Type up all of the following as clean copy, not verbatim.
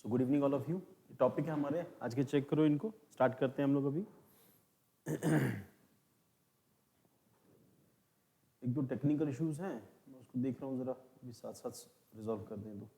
So good evening all of you. Topic है हमारे आज के, चेक करो इनको। स्टार्ट करते हैं हम लोग अभी। एक दो टेक्निकल इश्यूज हैं, मैं उसको देख रहा हूँ, ज़रा अभी साथ साथ रिजॉल्व कर दें दो।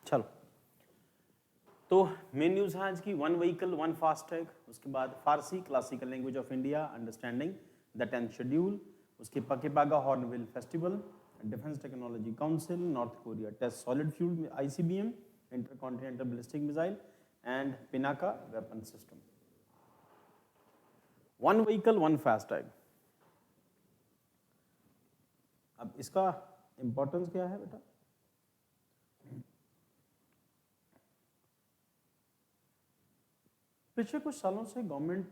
चलो, तो मेन न्यूज़ है आज की, वन व्हीकल वन फास्टैग, उसके बाद फारसी classical language of India understanding the 10th schedule, उसके पकेपागा hornbill festival, defence technology council, north Korea test solid fuel ICBM intercontinental ballistic missile and Pinaka weapon system. One vehicle one FASTag, अब इसका importance क्या है बेटा? पिछले कुछ सालों से गवर्नमेंट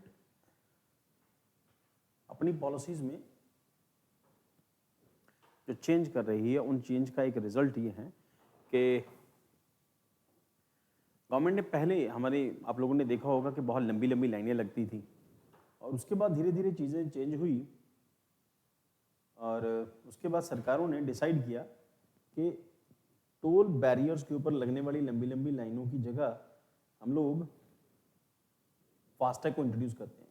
अपनी पॉलिसीज में जो चेंज कर रही है, उन चेंज का एक रिजल्ट ये है कि गवर्नमेंट ने पहले आप लोगों ने देखा होगा कि बहुत लंबी लंबी लाइनें लगती थी, और उसके बाद धीरे धीरे चीज़ें चेंज हुई, और उसके बाद सरकारों ने डिसाइड किया कि टोल बैरियर्स के ऊपर लगने वाली लंबी लंबी लाइनों की जगह हम लोग फास्टैग को इंट्रोड्यूस करते हैं।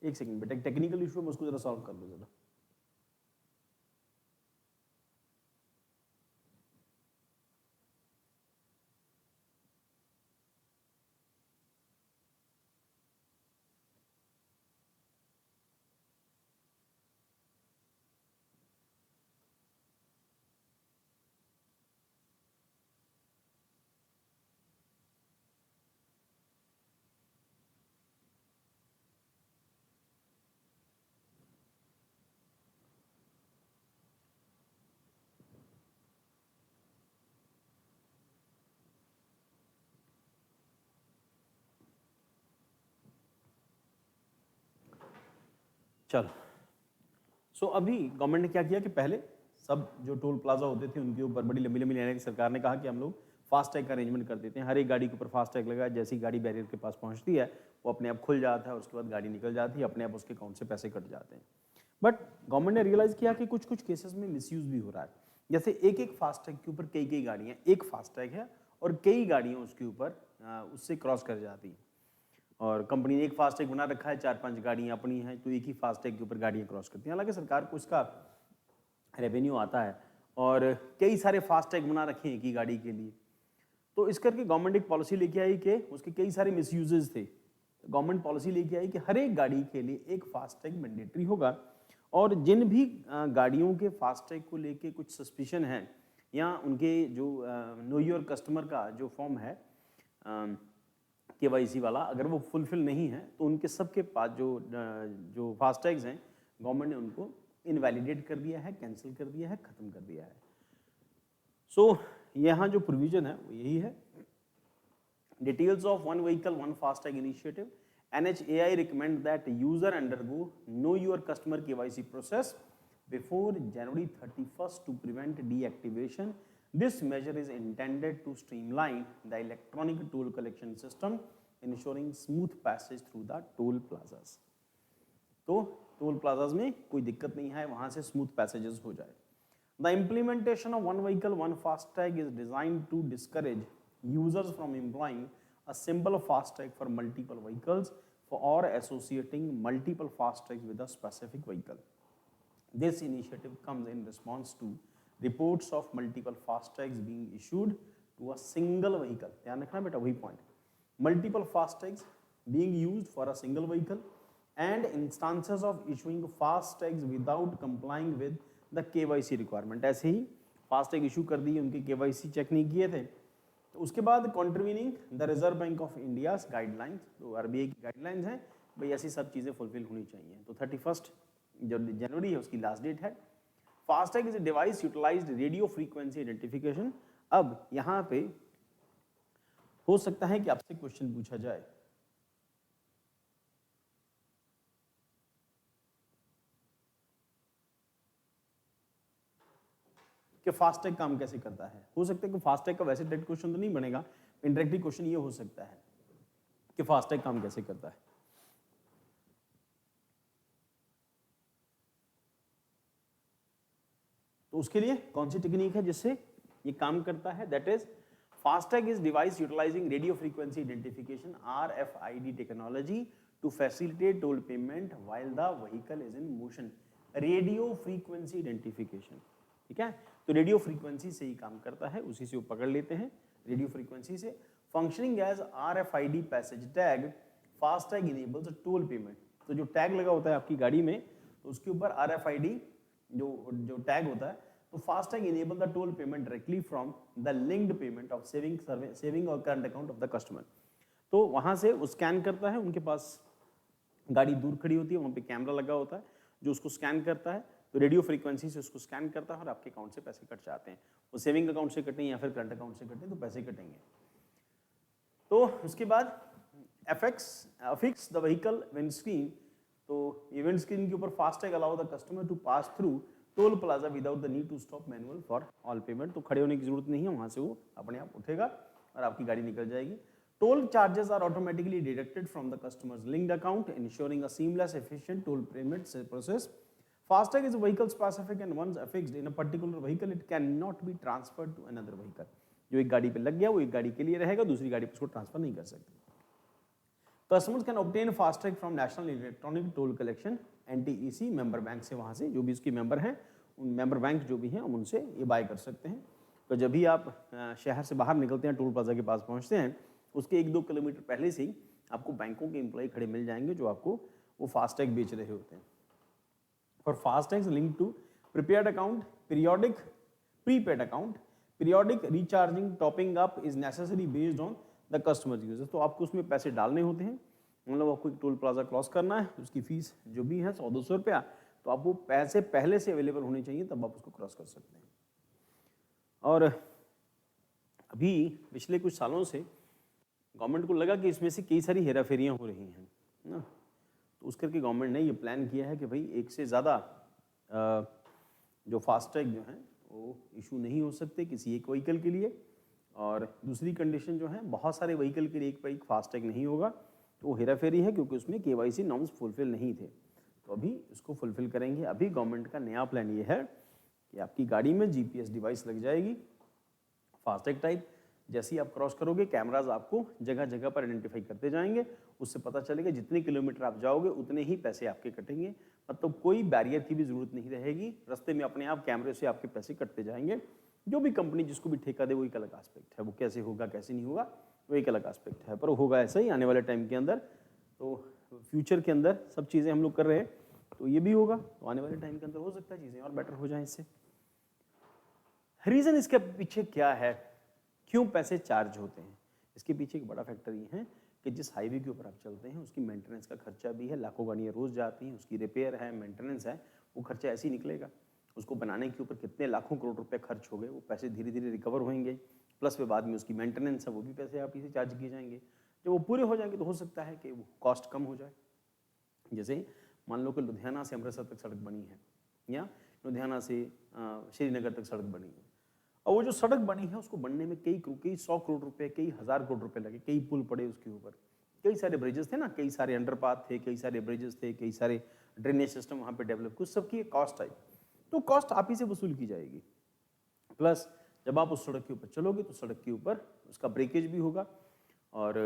एक सेकंड बेटा, टेक्निकल इशू है, मैं उसको जरा सॉल्व कर लूँ जरा। चलो, सो अभी गवर्नमेंट ने क्या किया कि पहले सब जो टोल प्लाजा होते थे उनके ऊपर बड़ी लंबी लंबी लाइनें, सरकार ने कहा कि हम लोग फास्टैग का अरेंजमेंट कर देते हैं। हर एक गाड़ी के ऊपर फास्टैग लगा, जैसी गाड़ी बैरियर के पास पहुंचती है वो अपने आप खुल जाता है, उसके बाद गाड़ी निकल जाती है, अपने आप उसके अकाउंट से पैसे कट जाते हैं। बट गवर्नमेंट ने रियलाइज़ किया कि कुछ कुछ केसेस में मिसयूज भी हो रहा है। जैसे एक एक फास्टैग के ऊपर कई कई गाड़ियाँ, एक फास्टैग है और कई गाड़ियाँ उसके ऊपर उससे क्रॉस कर जाती हैं, और कंपनी ने एक फास्टैग बना रखा है, 4-5 गाड़ियाँ अपनी हैं, तो एक ही फास्टैग के ऊपर गाड़ियाँ क्रॉस करती हैं। हालांकि सरकार को इसका रेवेन्यू आता है, और कई सारे फास्टैग बना रखे हैं एक ही गाड़ी के लिए। तो इस करके गवर्नमेंट एक पॉलिसी लेके आई कि उसके कई सारे मिसयूजेस थे। गवर्नमेंट पॉलिसी लेके आई कि हर एक गाड़ी के लिए एक फास्टैग मैंडेटरी होगा, और जिन भी गाड़ियों के फास्टैग को लेके कुछ सस्पिशन है, या उनके जो नो योर कस्टमर का जो फॉर्म है KYC वाला, अगर वो फुलफिल नहीं है तो उनके सबके पास जो फास्टैग्स हैं, गवर्नमेंट ने उनको इनवैलिडेट कर दिया है, कैंसिल कर दिया है, ख़त्म कर दिया है। सो यहाँ जो प्रोविजन है वो यही है, details of one vehicle one FASTag initiative, NHAI recommend that user undergo know your customer KYC process before January 31st to prevent deactivation. This measure is intended to streamline the electronic toll collection system, ensuring smooth passage through the toll plazas. तो toll plazas में कोई दिक्कत नहीं है, वहाँ से smooth passages हो जाए। The implementation of one vehicle one FASTag is designed to discourage users from employing a simple FASTag for multiple vehicles or associating multiple FASTags with a specific vehicle. This initiative comes in response to reports of multiple FASTags being issued to a single vehicle. ध्यान रखना बेटा, वही point, multiple FASTags being used for a single vehicle and instances of issuing fast tags without complying with the KYC requirement। ऐसे ही fast tag issue कर दिए, उनके KYC check नहीं किए थे। तो उसके बाद contravening the reserve bank of India guidelines, तो RBI की गाइडलाइंस हैं भाई ऐसी सब चीज़ें फुलफिल होनी चाहिए। तो 31 जो जनवरी है उसकी लास्ट डेट है। FASTag is a device utilized radio frequency identification. अब यहाँ पे हो सकता है कि आपसे क्वेश्चन पूछा जाए कि फास्टैग काम कैसे करता है। हो सकता है कि फास्टैग का वैसे डायरेक्ट क्वेश्चन तो नहीं बनेगा, इनडायरेक्टली क्वेश्चन ये हो सकता है कि फास्टैग काम कैसे करता है। तो उसके लिए कौन सी टेक्निक है जिससे ये काम करता है? That is FASTag is device utilizing radio frequency identification RFID technology to facilitate toll payment while the vehicle is in motion. Radio frequency identification, ठीक है, तो रेडियो फ्रीक्वेंसी से ही काम करता है, उसी से वो पकड़ लेते हैं रेडियो फ्रीक्वेंसी से। Functioning as RFID passage tag, FASTag enables toll payment. तो जो टैग लगा होता है आपकी गाड़ी में, तो उसके ऊपर RFID जो टैग होता है, तो FASTag enable the toll payment directly from the linked payment of saving और current account of the customer. तो वहां से वो स्कैन करता है, उनके पास गाड़ी दूर खड़ी होती है, वहां पे कैमरा लगा होता है जो उसको स्कैन करता है, तो रेडियो फ्रीक्वेंसी से उसको स्कैन करता है और आपके अकाउंट से पैसे कट जाते हैं। वो सेविंग अकाउंट से कटें या फिर करंट अकाउंट से कटें तो पैसे कटेंगे। तो उसके बाद अफिक्स द व्हीकल विंडस्क्रीन, तो ये विंडस्क्रीन के ऊपर FASTag allow the customer to pass through toll plaza without the need to stop manual for all payment. तो खड़े होने की जरूरत नहीं है, वहां से वो अपने आप उठेगा और आपकी गाड़ी निकल जाएगी। Toll charges are automatically deducted from the customers linked account, ensuring a seamless efficient toll payment process. FASTag is vehicle specific and once affixed in a particular vehicle it can not be transferred to another vehicle. जो एक गाड़ी पे लग गया वो एक गाड़ी के लिए रहेगा, दूसरी गाड़ी पे उसको ट्रांसफर नहीं कर सकते। Customers can obtain FASTag from national electronic toll collection NTEC member bank से, वहां से जो भी उसकी मेंबर हैं, उन मेंबर बैंक जो भी हैं हम उनसे ये बाय कर सकते हैं। तो जब भी आप शहर से बाहर निकलते हैं, टोल प्लाजा के पास पहुंचते हैं, उसके 1-2 किलोमीटर पहले से ही आपको बैंकों के एम्प्लॉय खड़े मिल जाएंगे जो आपको वो फास्टैग बेच रहे होते हैं। For FASTags link to prepaid account, periodic prepaid account, periodic recharging topping up is necessary based on the customer uses. तो आपको उसमें पैसे डालने होते हैं, मतलब आपको एक टोल प्लाजा क्रॉस करना है, उसकी फीस जो भी है 100-200 रुपया, तो आप वो पैसे पहले से अवेलेबल होने चाहिए तब आप उसको क्रॉस कर सकते हैं। और अभी पिछले कुछ सालों से गवर्नमेंट को लगा कि इसमें से कई सारी हेराफेरियां हो रही हैं ना, तो उस करके गवर्नमेंट ने ये प्लान किया है कि भाई एक से ज़्यादा जो फास्टैग जो हैं वो इशू नहीं हो सकते किसी एक व्हीकल के लिए। और दूसरी कंडीशन जो है, बहुत सारे व्हीकल के लिए एक फास्टैग नहीं होगा, तो वो हेराफेरी है क्योंकि उसमें KYC नॉर्म्स फुलफिल नहीं थे। तो अभी इसको फुलफिल करेंगे। अभी गवर्नमेंट का नया प्लान ये है कि आपकी गाड़ी में GPS डिवाइस लग जाएगी फास्टैग टाइप। जैसे ही आप क्रॉस करोगे, कैमराज आपको जगह जगह पर आइडेंटिफाई करते जाएंगे, उससे पता चलेगा जितने किलोमीटर आप जाओगे उतने ही पैसे आपके कटेंगे। मतलब कोई बैरियर की भी जरूरत नहीं रहेगी, रास्ते में अपने आप कैमरे से आपके पैसे कटते जाएंगे। जो भी कंपनी जिसको भी ठेका दे वो एक अलग एस्पेक्ट है, वो कैसे होगा कैसे नहीं होगा वो एक अलग एस्पेक्ट है, पर होगा ऐसा ही आने वाले टाइम के अंदर। तो फ्यूचर के अंदर सब चीज़ें हम लोग कर रहे हैं, तो ये भी होगा, तो आने वाले टाइम के अंदर हो सकता है चीज़ें और बेटर हो जाएं इससे। रीज़न इसके पीछे क्या है, क्यों पैसे चार्ज होते हैं? इसके पीछे एक बड़ा फैक्टर ये है कि जिस हाईवे के ऊपर आप चलते हैं उसकी मेंटेनेंस का खर्चा भी है, लाखों गाड़ियाँ रोज़ जाती हैं, उसकी रिपेयर है, मेंटेनेंस है, वो खर्चा ऐसे ही निकलेगा। उसको बनाने के ऊपर कितने लाखों करोड़ रुपए खर्च हो गए, वो पैसे धीरे धीरे रिकवर होंगे, प्लस में बाद में उसकी मेंटेनेंस है वो भी पैसे आप इसे चार्ज किए जाएंगे। जब वो पूरे हो जाएंगे तो हो सकता है कि वो कॉस्ट कम हो जाए। जैसे मान लो कि लुधियाना से अमृतसर तक सड़क बनी है या लुधियाना से श्रीनगर तक सड़क बनी है, और वो जो सड़क बनी है उसको बनने में कई 100 करोड़ रुपए, कई हज़ार करोड़ रुपए लगे, कई पुल पड़े उसके ऊपर, कई सारे ब्रिजेस थे ना, कई सारे अंडरपाथ थे, कई सारे ब्रिजेस थे, कई सारे ड्रेनेज सिस्टम वहाँ पे डेवलप, कुछ सबकी एक कॉस्ट आई, तो कॉस्ट आप ही से वसूल की जाएगी। प्लस जब आप उस सड़क के ऊपर चलोगे तो सड़क के ऊपर उसका ब्रेकेज भी होगा और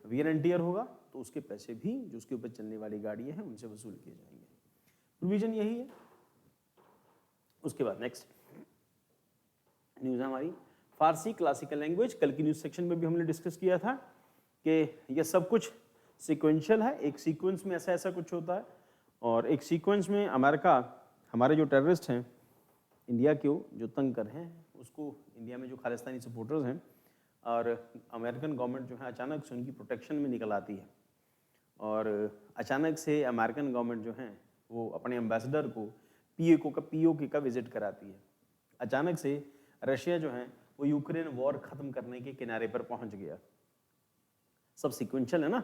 वियर एंड टियर होगा, तो उसके पैसे भी जो उसके ऊपर चलने वाली गाड़ियाँ हैं उनसे वसूल किए जाएंगे। प्रोविजन यही है। उसके बाद नेक्स्ट न्यूज़ है हमारी फारसी क्लासिकल लैंग्वेज। कल की न्यूज़ सेक्शन में भी हमने डिस्कस किया था कि यह सब कुछ सिक्वेंशियल है, एक सीक्वेंस में ऐसा ऐसा कुछ होता है, और एक सीक्वेंस में अमेरिका, हमारे जो टेररिस्ट हैं इंडिया को जो तंग कर रहे हैं, उसको इंडिया में जो खालिस्तानी सपोर्टर्स हैं, और अमेरिकन गवर्नमेंट जो है अचानक से उनकी प्रोटेक्शन में निकल आती है, और अचानक से अमेरिकन गवर्नमेंट जो है वो अपने एम्बेसडर को पीओके का विजिट कराती है। अचानक से रशिया जो है वो यूक्रेन वॉर खत्म करने के किनारे पर पहुंच गया। सब सीक्वेंशियल है ना।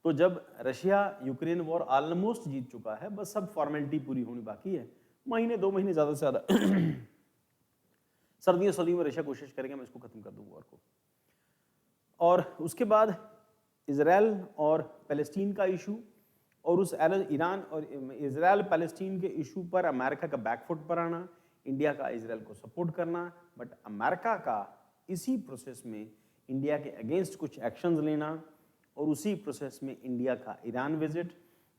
तो जब रशिया यूक्रेन वॉर ऑलमोस्ट जीत चुका है, बस सब फॉर्मेलिटी पूरी होनी बाकी है, महीने 2 महीने ज़्यादा से ज़्यादा सर्दियों में रशिया कोशिश करेगा मैं इसको खत्म कर दूँ वॉर को। और उसके बाद इजराइल और पैलेस्टीन का इशू, और उस ईरान और इजराइल पैलेस्टीन के इशू पर अमेरिका का बैकफुट पर आना, इंडिया का इजराइल को सपोर्ट करना, बट अमेरिका का इसी प्रोसेस में इंडिया के अगेंस्ट कुछ एक्शंस लेना, और उसी प्रोसेस में इंडिया का ईरान विजिट,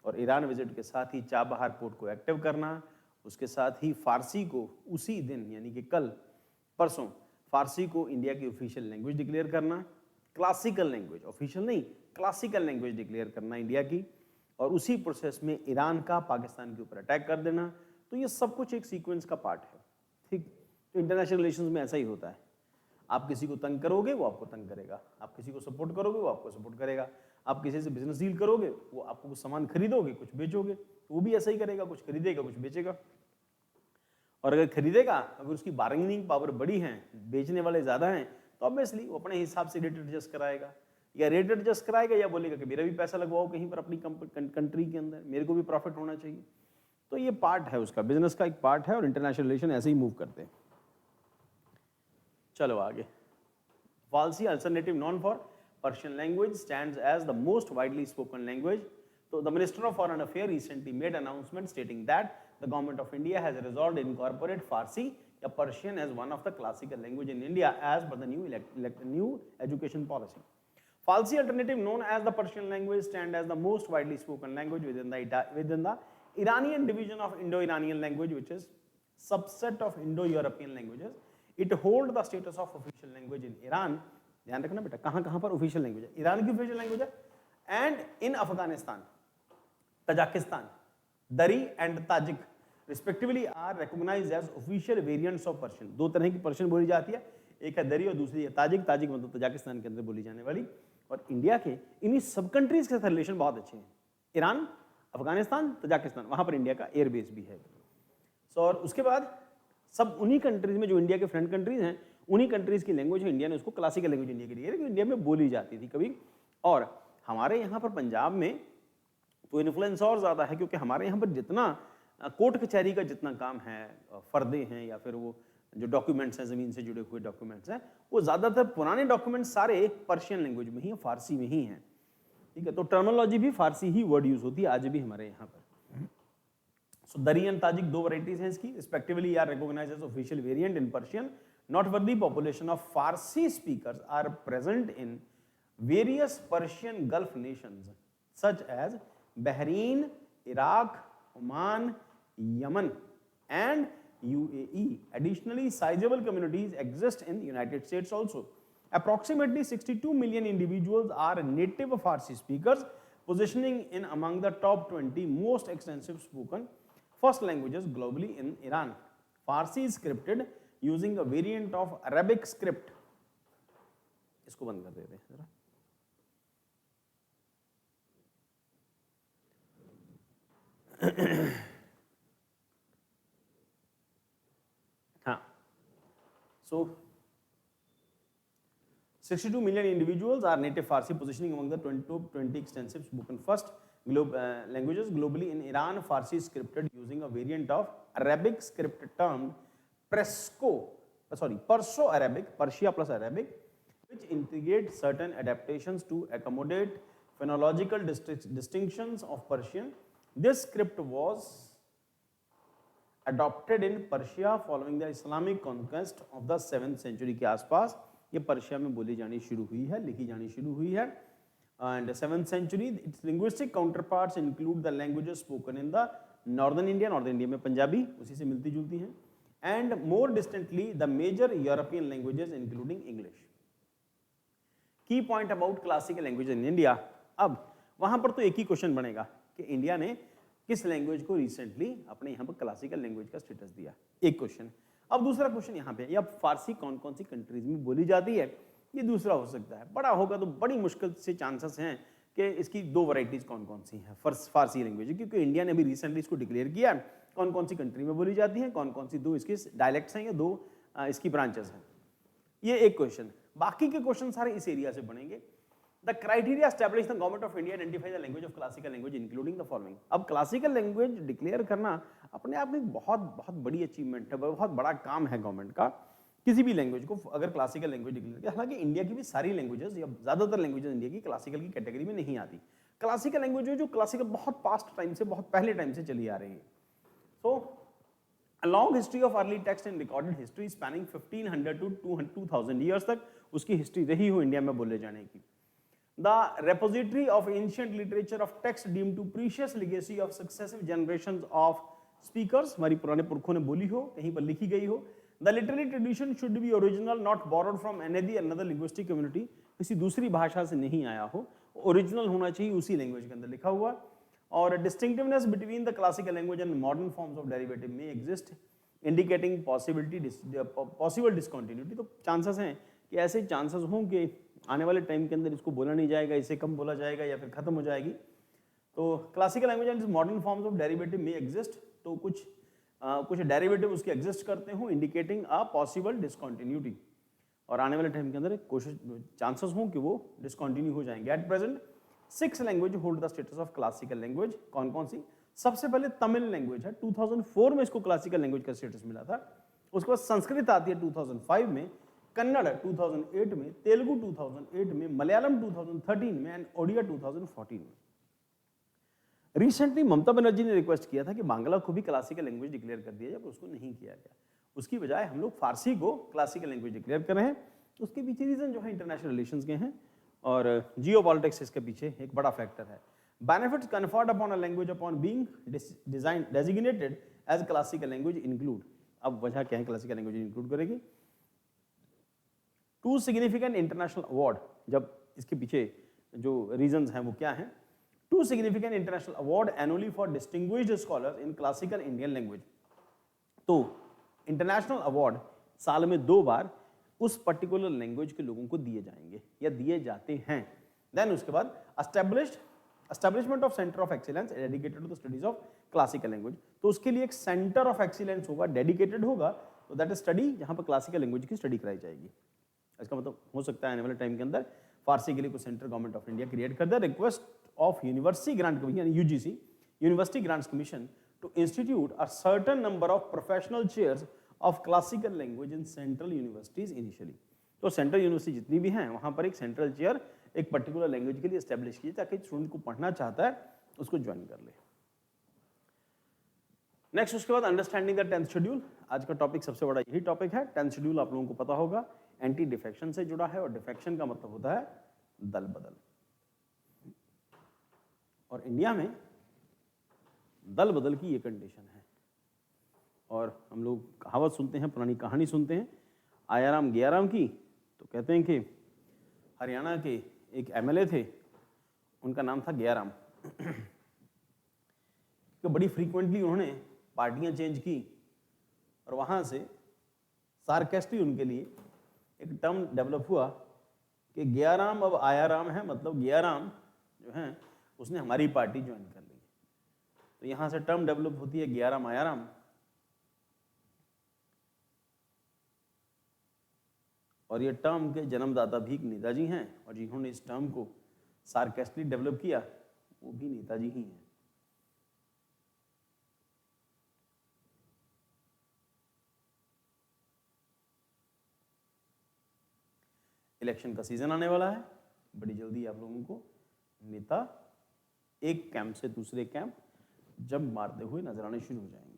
और ईरान विजिट के साथ ही चाबहार पोर्ट को एक्टिव करना, उसके साथ ही फारसी को उसी दिन यानी कि कल परसों फारसी को इंडिया की ऑफिशियल लैंग्वेज डिक्लेयर करना, क्लासिकल लैंग्वेज, ऑफिशियल नहीं क्लासिकल लैंग्वेज डिक्लेयर करना इंडिया की, और उसी प्रोसेस में ईरान का पाकिस्तान के ऊपर अटैक कर देना। तो ये सब कुछ एक सीक्वेंस का पार्ट है, ठीक। तो इंटरनेशनल रिलेशंस में ऐसा ही होता है, आप किसी को तंग करोगे वो आपको तंग करेगा, आप किसी को सपोर्ट करोगे वो आपको सपोर्ट करेगा, आप किसी से बिजनेस डील करोगे वो आपको कुछ सामान खरीदोगे कुछ बेचोगे, तो वो भी ऐसा ही करेगा, कुछ खरीदेगा कुछ बेचेगा। और अगर खरीदेगा, अगर उसकी बार्गेनिंग पावर बड़ी है, बेचने वाले ज़्यादा हैं, तो ऑब्वियसली वो अपने हिसाब से रेट एडजस्ट कराएगा, या रेट एडजस्ट कराएगा या बोलेगा कि मेरा भी पैसा लगवाओ कहीं पर अपनी कंट्री के अंदर, मेरे को भी प्रॉफिट होना चाहिए। तो ये पार्ट है उसका, बिजनेस का एक पार्ट है, और इंटरनेशनल रिलेशन ऐसे ही मूव करते हैं। चलो आगे। Falsi alternative noun for Persian language stands as the most widely spoken language. So the Minister of Foreign Affairs recently made an announcement stating that the government of India has resolved to incorporate Farsi या Persian as one of the classical language in India as per the new education policy. Falsi alternative known as the Persian language stand as the most widely spoken language within the Iranian division of Indo-Iranian language, which is subset of Indo-European languages. It hold the status of official language in Iran. ध्यान रखना बेटा, कहाँ पर official language है, Iran की official language है, and in Afghanistan, Tajikistan, Dari and Tajik respectively are recognized as official variants of Persian. 2 तरह की पर्शियन बोली जाती है, एक है दरी और दूसरी है ताजिक। ताजिक मतलब तजाकिस्तान के अंदर बोली जाने वाली। और इंडिया के इन्हीं सब कंट्रीज के साथ रिलेशन बहुत अच्छे हैं, ईरान, अफगानिस्तान, तजाकिस्तान, वहाँ पर इंडिया का एयरबेस भी है। और उसके बाद सब उन्हीं कंट्रीज में जो इंडिया के फ्रेंड कंट्रीज हैं, उन्हीं कंट्रीज की लैंग्वेज है, इंडिया ने उसको क्लासिकल लैंग्वेज इंडिया के लिए, लेकिन इंडिया में बोली जाती थी कभी। और हमारे यहाँ पर पंजाब में तो इन्फ्लुएंस और ज़्यादा है, क्योंकि हमारे यहाँ पर जितना कोर्ट कचहरी का जितना काम है, फर्दे हैं या फिर वो जो डॉक्यूमेंट्स हैं, ज़मीन से जुड़े हुए डॉक्यूमेंट्स हैं, वो ज़्यादातर पुराने डॉक्यूमेंट्स सारे पर्शियन लैंग्वेज में ही, फारसी में ही हैं, ठीक है। तो टर्मिनोलॉजी भी फारसी ही वर्ड यूज़ होती है आज भी हमारे यहाँ पर। So Dari and Tajik 2 varieties हैं इसकी, respectively are recognized as official variant in Persian. Noteworthy population of Farsi speakers are present in various Persian Gulf nations such as Bahrain, Iraq, Oman, Yemen, and UAE. Additionally, sizable communities exist in the United States also. Approximately 62 million individuals are native Farsi speakers, positioning in among the top 20 most extensive spoken first languages globally in Iran. Farsi is scripted using a variant of Arabic script. इसको बंद कर देते हैं जरा। हाँ, so 62 million individuals are native Farsi, positioning among the 20 extensive spoken first languages globally in Iran. Farsi is scripted using a variant of Arabic script termed Perso-Arabic, Persia plus Arabic, which integrates certain adaptations to accommodate phonological distinctions of Persian. This script was adopted in Persia following the Islamic conquest of the 7th century के आसपास ये Persia में बोली जानी शुरू हुई है, लिखी जानी शुरू हुई है। And 7th century, its linguistic counterparts include the languages spoken in the northern India में पंजाबी उसी से मिलती जुलती हैं, and more distantly the major European languages including English. Key point about classical languages in India. अब वहां पर तो एक ही क्वेश्चन बनेगा कि इंडिया ने किस लैंग्वेज को रिसेंटली अपने यहाँ पर क्लासिकल लैंग्वेज का स्टेटस दिया, एक क्वेश्चन। अब दूसरा क्वेश्चन यहाँ पे, या फारसी कौन कौन सी कंट्रीज में बोली जाती है, ये दूसरा हो सकता है। बड़ा होगा तो बड़ी मुश्किल से चांसेस हैं कि इसकी दो वैरायटीज कौन कौन सी हैं फारसी लैंग्वेज, क्योंकि इंडिया ने अभी रिसेंटली इसको डिक्लेयर किया कौन कौन सी कंट्री में बोली जाती है, कौन कौन सी दो इसके डायलेक्ट्स हैं या दो इसकी ब्रांचेस हैं। ये एक क्वेश्चन। बाकी के क्वेश्चन सारे इस एरिया से बनेंगे। The criteria establish the government of India identify the language of classical language including the following. अब क्लासिकल लैंग्वेज डिक्लेयर करना अपने आप में एक बहुत बहुत बड़ी अचीवमेंट है, बहुत बड़ा काम है गवर्नमेंट का। किसी भी लैंग्वेज को अगर क्लासिकल लैंग्वेज डिक्लेयर किया, हालांकि इंडिया की भी सारी लैंग्वेजेस या ज्यादातर लैंग्वेजेस इंडिया की क्लासिकल की कैटेगरी में नहीं आती। क्लासिकल लैंग्वेज जो क्लासिकल बहुत पास्ट टाइम से, बहुत पहले टाइम से चली आ रही है। सो a long history of early text and recorded history spanning 1500 to 2000 years तक उसकी हिस्ट्री रही हो इंडिया में बोले जाने की। The repository of ancient literature of text deemed to precious legacy of successive generations of speakers, हमारी पुराने पुरखों ने बोली हो, कहीं पर लिखी गई हो। The literary tradition should be original, not borrowed from any another linguistic community, किसी दूसरी भाषा से नहीं आया हो, ओरिजिनल होना चाहिए, उसी लैंग्वेज के अंदर लिखा हुआ। और distinctiveness between the classical language and modern forms of derivative may exist, indicating possible discontinuity। तो चांसेस हैं कि ऐसे चांसेस हों कि आने वाले टाइम के अंदर इसको बोला नहीं जाएगा, इसे कम बोला जाएगा या फिर खत्म हो जाएगी। तो classical language and modern forms of derivative में एग्जिस्ट, तो कुछ डेरिवेटिव उसके एग्जिस्ट करते हो, इंडिकेटिंग अ पॉसिबल डिसकंटिन्यूटी। और आने वाले टाइम के अंदर कोशिश चांसेस हों कि वो डिसकंटिन्यू हो जाएंगे। At present 6 language hold the status of classical language. कौन कौन सी? सबसे पहले तमिल लैंग्वेज है, 2004 में इसको क्लासिकल लैंग्वेज का स्टेटस मिला था। उसके बाद संस्कृत आती है 2005 में, कन्नड़ 2008 में, तेलुगु 2008 में, मलयालम 2013 में एंड ओडिया 2014 में। रिसेंटली ममता बनर्जी ने रिक्वेस्ट किया था कि बांग्ला को भी क्लासिकल लैंग्वेज डिक्लेयर कर दिया जाए, पर उसको नहीं किया गया। उसकी बजाय हम लोग फारसी को क्लासिकल लैंग्वेज डिक्लेयर कर रहे हैं। उसके पीछे रीजन जो है इंटरनेशनल रिलेशंस के हैं और जियोपॉलिटिक्स इसके पीछे एक बड़ा फैक्टर है। Benefits conferred upon a language upon being designated as classical language include. अब वजह क्या है क्लासिकल लैंग्वेज इंक्लूड करेगी? 2 सिग्निफिकेंट इंटरनेशनल अवार्ड। जब इसके पीछे जो रीजंस हैं वो क्या हैं? 2 significant international award annually for distinguished scholars in classical Indian language. तो इंटरनेशनल अवार्ड साल में 2 बार उस पर्टिकुलर लैंग्वेज के लोगों को दिए जाएंगे या दिए जाते हैं। देन उसके बाद establishment of centre of excellence dedicated to the studies of classical language. तो उसके लिए एक सेंटर ऑफ एक्सीलेंस होगा, डेडिकेटेड होगा, तो दैट इज स्टडी, जहां पर क्लासिकल लैंग्वेज की स्टडी कराई जाएगी। इसका मतलब हो सकता है आने वाले टाइम के अंदर फारसी के लिए कुछ center government of India create कर दे। Request of university grant commission यानी UGC, university grants commission, to institute a certain number of professional chairs of classical language in central universities initially. तो सेंट्रल यूनिवर्सिटी जितनी भी हैं वहां पर एक सेंट्रल चेयर एक पर्टिकुलर लैंग्वेज के लिए एस्टेब्लिश की ताकि स्टूडेंट को पढ़ना चाहता है उसको ज्वाइन कर ले। नेक्स्ट उसके बाद अंडरस्टैंडिंग द 10th शेड्यूल। आज का टॉपिक सबसे बड़ा यही टॉपिक है। 10th शेड्यूल आप लोगों को पता होगा एंटी डिफेक्शन से जुड़ा है और डिफेक्शन का मतलब होता है दल बदल। और इंडिया में दल बदल की ये कंडीशन है। और हम लोग कहावत सुनते हैं, पुरानी कहानी सुनते हैं आयाराम गयाराम की। तो कहते हैं कि हरियाणा के एक एमएलए थे, उनका नाम था गयाराम। तो बड़ी फ्रीक्वेंटली उन्होंने पार्टियां चेंज की और वहां से सार्केस्टली उनके लिए एक टर्म डेवलप हुआ कि गयाराम अब आयाराम है, मतलब गयाराम जो है उसने हमारी पार्टी ज्वाइन कर ली। तो यहां से टर्म डेवलप होती है गयाराम आयाराम। और ये टर्म के जन्मदाता भी नेताजी हैं और जिन्होंने इस टर्म को सार्केस्टली डेवलप किया वो भी नेताजी ही हैं। इलेक्शन का सीजन आने वाला है, बड़ी जल्दी आप लोगों को नेता एक कैंप से दूसरे कैंप जंप मारते हुए नजर आने शुरू हो जाएंगे।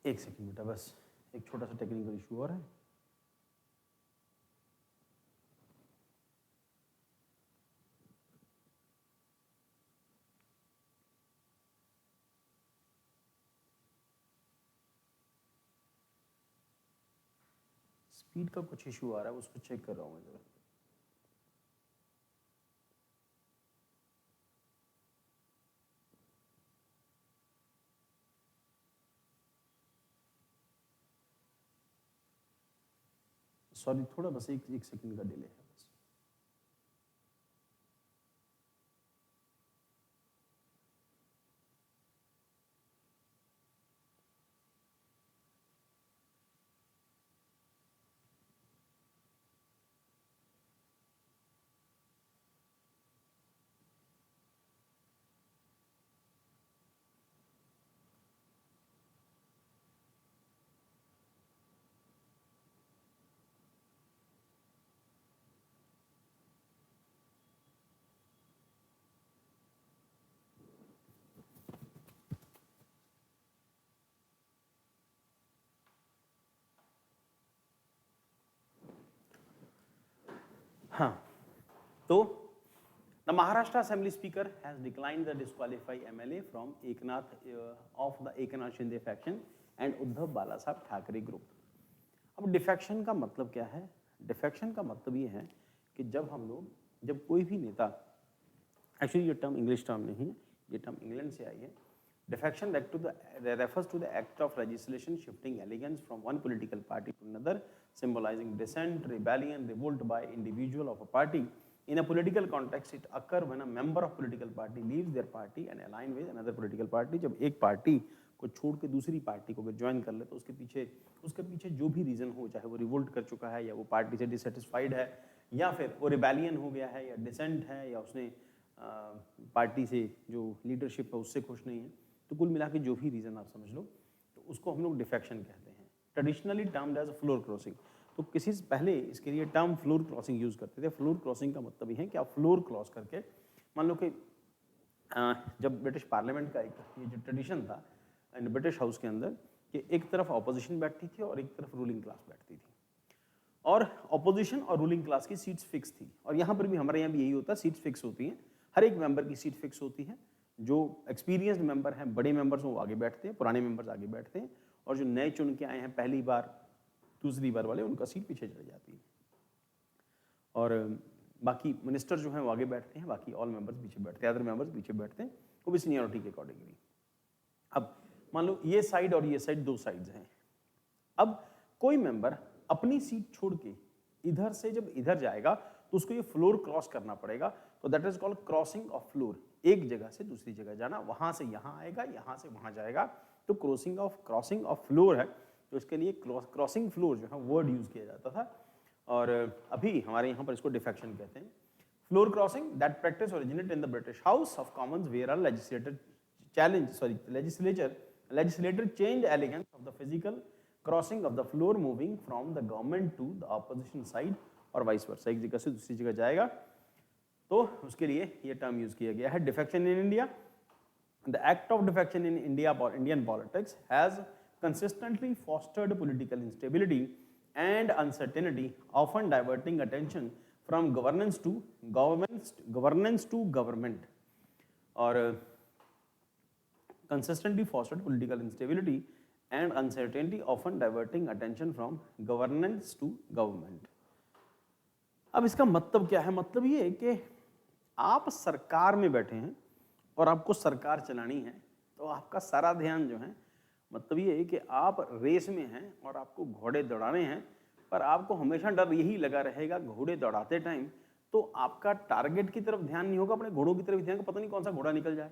एक सेकंड बेटा, बस एक छोटा सा टेक्निकल इशू हो रहा है। स्पीड का कुछ इशू आ रहा है, उसको चेक कर रहा हूँ मैं जरा। सॉरी, थोड़ा बस एक सेकंड का डिले है बस। हाँ, तो the Maharashtra Assembly Speaker has declined the disqualify MLA from Eknath of the Eknath Shinde faction and Uddhav Balasaheb Thackeray group. अब डिफेक्शन का मतलब क्या है? डिफेक्शन का मतलब ये है कि जब कोई भी नेता, एक्चुअली ये टर्म इंग्लिश टर्म नहीं है, ये टर्म इंग्लैंड से आई है। Defection refers to the act of legislation shifting allegiance from one political party to another, symbolizing dissent, rebellion, revolt by individual of a party. In a political context, it occurs when a member of political party leaves their party and align with another political party. जब एक party को छोड़ के दूसरी party को join कर ले तो उसके पीछे जो भी रीज़न हो, चाहे वो रिवोल्ट कर चुका है या वो पार्टी से डिससेटिस्फाइड है या फिर वो रिबेलियन हो गया है या डिसेंट है या उसने पार्टी से जो लीडरशिप है उससे खुश नहीं है, तो कुल मिला के जो भी रीज़न आप समझ लो, तो उसको हम लोग डिफेक्शन कहते हैं। Traditionally termed as floor crossing. तो किसी से पहले इसके लिए टर्म फ्लोर क्रॉसिंग यूज़ करते थे। फ्लोर क्रॉसिंग का मतलब ये है कि आप फ्लोर क्रॉस करके, मान लो कि जब ब्रिटिश पार्लियामेंट का एक ये जो ट्रेडिशन था ब्रिटिश हाउस के अंदर कि एक तरफ ऑपोजिशन बैठती थी और एक तरफ रूलिंग क्लास बैठती थी, और ऑपोजिशन और रूलिंग क्लास की सीट्स फिक्स थी। और यहाँ पर भी हमारे यहाँ भी यही होता है, सीट्स फिक्स होती हैं, हर एक मेंबर की सीट फिक्स होती है। जो एक्सपीरियंस्ड मेंबर हैं, बड़े मेंबर्स वो आगे बैठते हैं, पुराने मेंबर्स आगे बैठते हैं, और जो नए चुन के आए हैं पहली बार दूसरी बार वाले, उनका सीट पीछे चढ़ जाती है। और बाकी मिनिस्टर जो हैं वो आगे बैठते हैं, बाकी ऑल मेंबर्स पीछे बैठते हैं, अदर मेंबर्स पीछे बैठते हैं, वो भी सीनियरिटी के अकॉर्डिंगली। अब मान लो ये साइड और ये साइड, दो साइड्स हैं। अब कोई मेंबर अपनी सीट छोड़ के इधर से जब इधर जाएगा तो उसको ये फ्लोर क्रॉस करना पड़ेगा, तो that is called crossing of floor. एक जगह से दूसरी जगह जाना, वहां से यहाँ आएगा, यहाँ से वहां जाएगा, तो क्रॉसिंग ऑफ फ्लोर है। तो इसके लिए क्रॉसिंग फ्लोर जो है वर्ड यूज किया जाता था, और अभी हमारे यहाँ पर इसको डिफेक्शन कहते हैं। Floor crossing, that practice originate in the British House of Commons where are legislator changed elegance of the physical crossing of the floor moving from the government to the opposition side और vice versa, एक जगह से दूसरी जगह जाएगा, तो उसके लिए ये टर्म यूज किया गया है। Defection in India, the act of defection in Indian politics has consistently fostered political instability and uncertainty, often diverting attention from governance to government, और consistently fostered political instability and uncertainty, often diverting attention from governance to government. अब इसका मतलब क्या है? मतलब ये है कि आप सरकार में बैठे हैं और आपको सरकार चलानी है, तो आपका सारा ध्यान जो है, मतलब ये है कि आप रेस में हैं और आपको घोड़े दौड़ाने हैं, पर आपको हमेशा डर यही लगा रहेगा घोड़े दौड़ाते टाइम, तो आपका टारगेट की तरफ ध्यान नहीं होगा, अपने घोड़ों की तरफ ध्यान, पता नहीं कौन सा घोड़ा निकल जाए।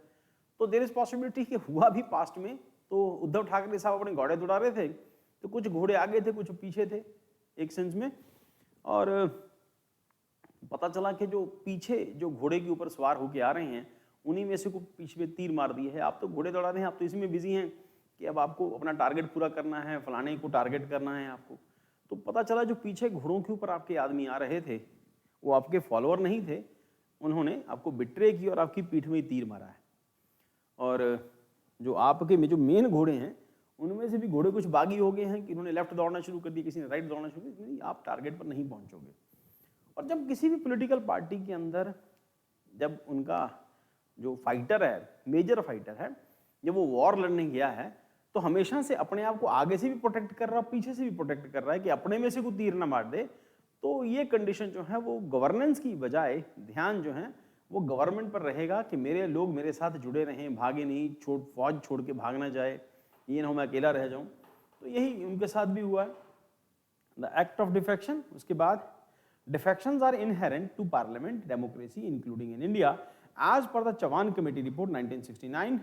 तो देयर इज पॉसिबिलिटी कि हुआ भी पास्ट में, तो उद्धव ठाकरे साहब अपने घोड़े दौड़ा रहे थे, तो कुछ घोड़े आगे थे, कुछ पीछे थे एक सेंस में, और पता चला कि जो पीछे जो घोड़े के ऊपर सवार होके आ रहे हैं, उन्हीं में से को पीछे में तीर मार दिए है। आप तो घोड़े दौड़ा रहे हैं, आप तो इसमें बिजी हैं कि अब आपको अपना टारगेट पूरा करना है, फलाने को टारगेट करना है आपको। तो पता चला जो पीछे घोड़ों के ऊपर आपके आदमी आ रहे थे, वो आपके फॉलोअर नहीं थे, उन्होंने आपको बिट्रे की और आपकी पीठ में तीर मारा है। और जो आपके में जो मेन घोड़े हैं, उनमें से भी घोड़े कुछ बागी हो गए हैं कि उन्होंने लेफ्ट दौड़ना शुरू कर दिया, किसी ने राइट दौड़ना शुरू कर दिया, आप टारगेट पर नहीं पहुंचोगे। और जब किसी भी पॉलिटिकल पार्टी के अंदर जब उनका जो फाइटर है, मेजर फाइटर है, जब वो वॉर लड़ने गया है तो हमेशा से अपने आप को आगे से भी प्रोटेक्ट कर रहा है, पीछे से भी प्रोटेक्ट कर रहा है कि अपने में से कोई तीर ना मार दे। तो ये कंडीशन जो है वो गवर्नेंस की बजाय ध्यान जो है वो गवर्नमेंट पर रहेगा कि मेरे लोग मेरे साथ जुड़े रहें, भागे नहीं, फौज छोड़ के भाग ना जाए, ये ना हो मैं अकेला रह जाऊं। तो यही उनके साथ भी हुआ है। द एक्ट ऑफ डिफेक्शन, उसके बाद defections are inherent to parliament democracy including in India as per the Chavan committee report 1969.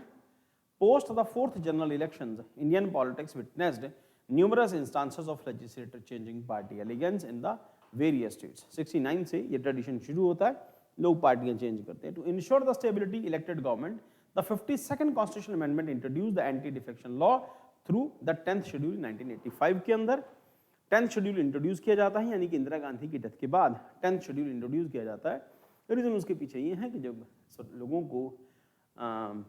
Post the fourth general elections, Indian politics witnessed numerous instances of legislature changing party allegiance in the various states. 69 से ये tradition शुरू होता है, लोग पार्टियां change करते हैं। To ensure the stability elected government, the 52nd constitutional amendment introduced the anti-defection law through the 10th schedule 1985 के अंदर 10th शेड्यूल इंट्रोड्यूस किया जाता है, यानी कि इंदिरा गांधी की डेथ के बाद 10th शेड्यूल इंट्रोड्यूस किया जाता है। रीज़न उसके पीछे ये है कि जब लोगों को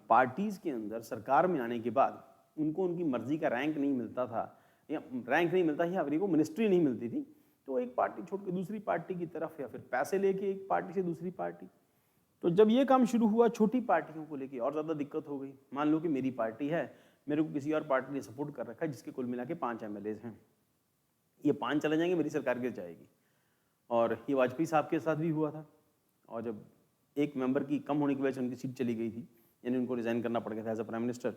पार्टीज के अंदर सरकार में आने के बाद उनको उनकी मर्जी का रैंक नहीं मिलता था, या रैंक नहीं मिलता या फिर को मिनिस्ट्री नहीं मिलती थी, तो एक पार्टी छोड़ के दूसरी पार्टी की तरफ या फिर पैसे लेके एक पार्टी से दूसरी पार्टी। तो जब ये काम शुरू हुआ छोटी पार्टियों को लेके और ज़्यादा दिक्कत हो गई। मान लो कि मेरी पार्टी है, मेरे को किसी और पार्टी ने सपोर्ट कर रखा है जिसके कुल मिला के 5 MLAs हैं, ये 5 चले जाएंगे, मेरी सरकार गिर जाएगी। और ये वाजपेयी साहब के साथ भी हुआ था। और जब एक मेंबर की कम होने की वजह से उनकी सीट चली गई थी, यानी उनको रिजाइन करना पड़ गया था एज अ प्राइम मिनिस्टर।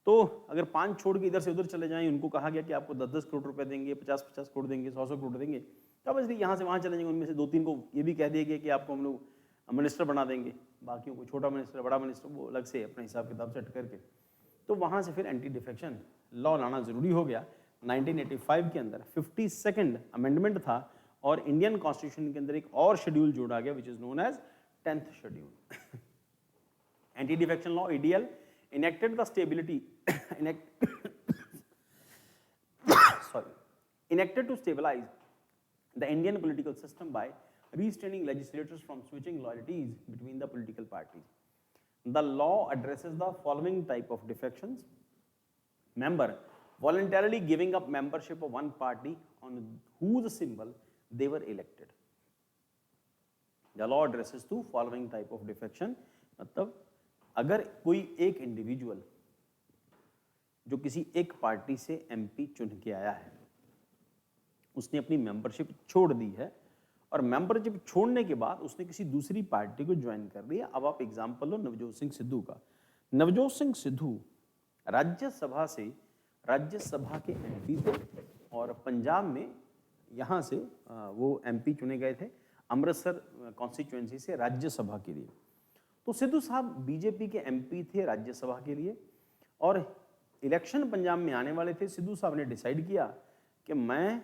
तो अगर 5 छोड़ के इधर से उधर चले जाएं, उनको कहा गया कि आपको 10-10 करोड़ रुपए देंगे, 50-50 करोड़ देंगे, 100-100 करोड़ देंगे, तो अब इसलिए यहाँ से वहाँ चले जाएंगे। उनमें से 2-3 को ये भी कह दिया गया कि आपको हम लोग मिनिस्टर बना देंगे, बाकियों को छोटा मिनिस्टर, बड़ा मिनिस्टर, वो अलग से अपने हिसाब किताब सेट करके। तो वहाँ से फिर एंटी डिफेक्शन लॉ लाना जरूरी हो गया। 1985 के अंदर 52nd अमेंडमेंट था और इंडियन कॉन्स्टिट्यूशन के अंदर एक और शेड्यूल जोड़ा गया which is known as 10th schedule. Anti defection law EDL enacted the stability enacted to stabilize the Indian political system by restraining legislators from switching loyalties between the political parties. The law addresses the following type of defections: member voluntarily giving up membership of one party on whose symbol they were elected. The law addresses to following type of defection, मतलब अगर कोई एक individual जो किसी एक party से MP चुन के आया है, उसने अपनी मेंबरशिप छोड़ दी है और मेंबरशिप छोड़ने के बाद उसने किसी दूसरी पार्टी को ज्वाइन कर लिया। अब आप एग्जांपल लो नवजोत सिंह सिद्धू का। नवजोत सिंह सिद्धू राज्यसभा के MP थे और पंजाब में यहाँ से वो MP चुने गए थे अमृतसर कॉन्स्टिट्यूएंसी से राज्यसभा के लिए। तो सिद्धू साहब बीजेपी के MP थे राज्यसभा के लिए और इलेक्शन पंजाब में आने वाले थे। सिद्धू साहब ने डिसाइड किया कि मैं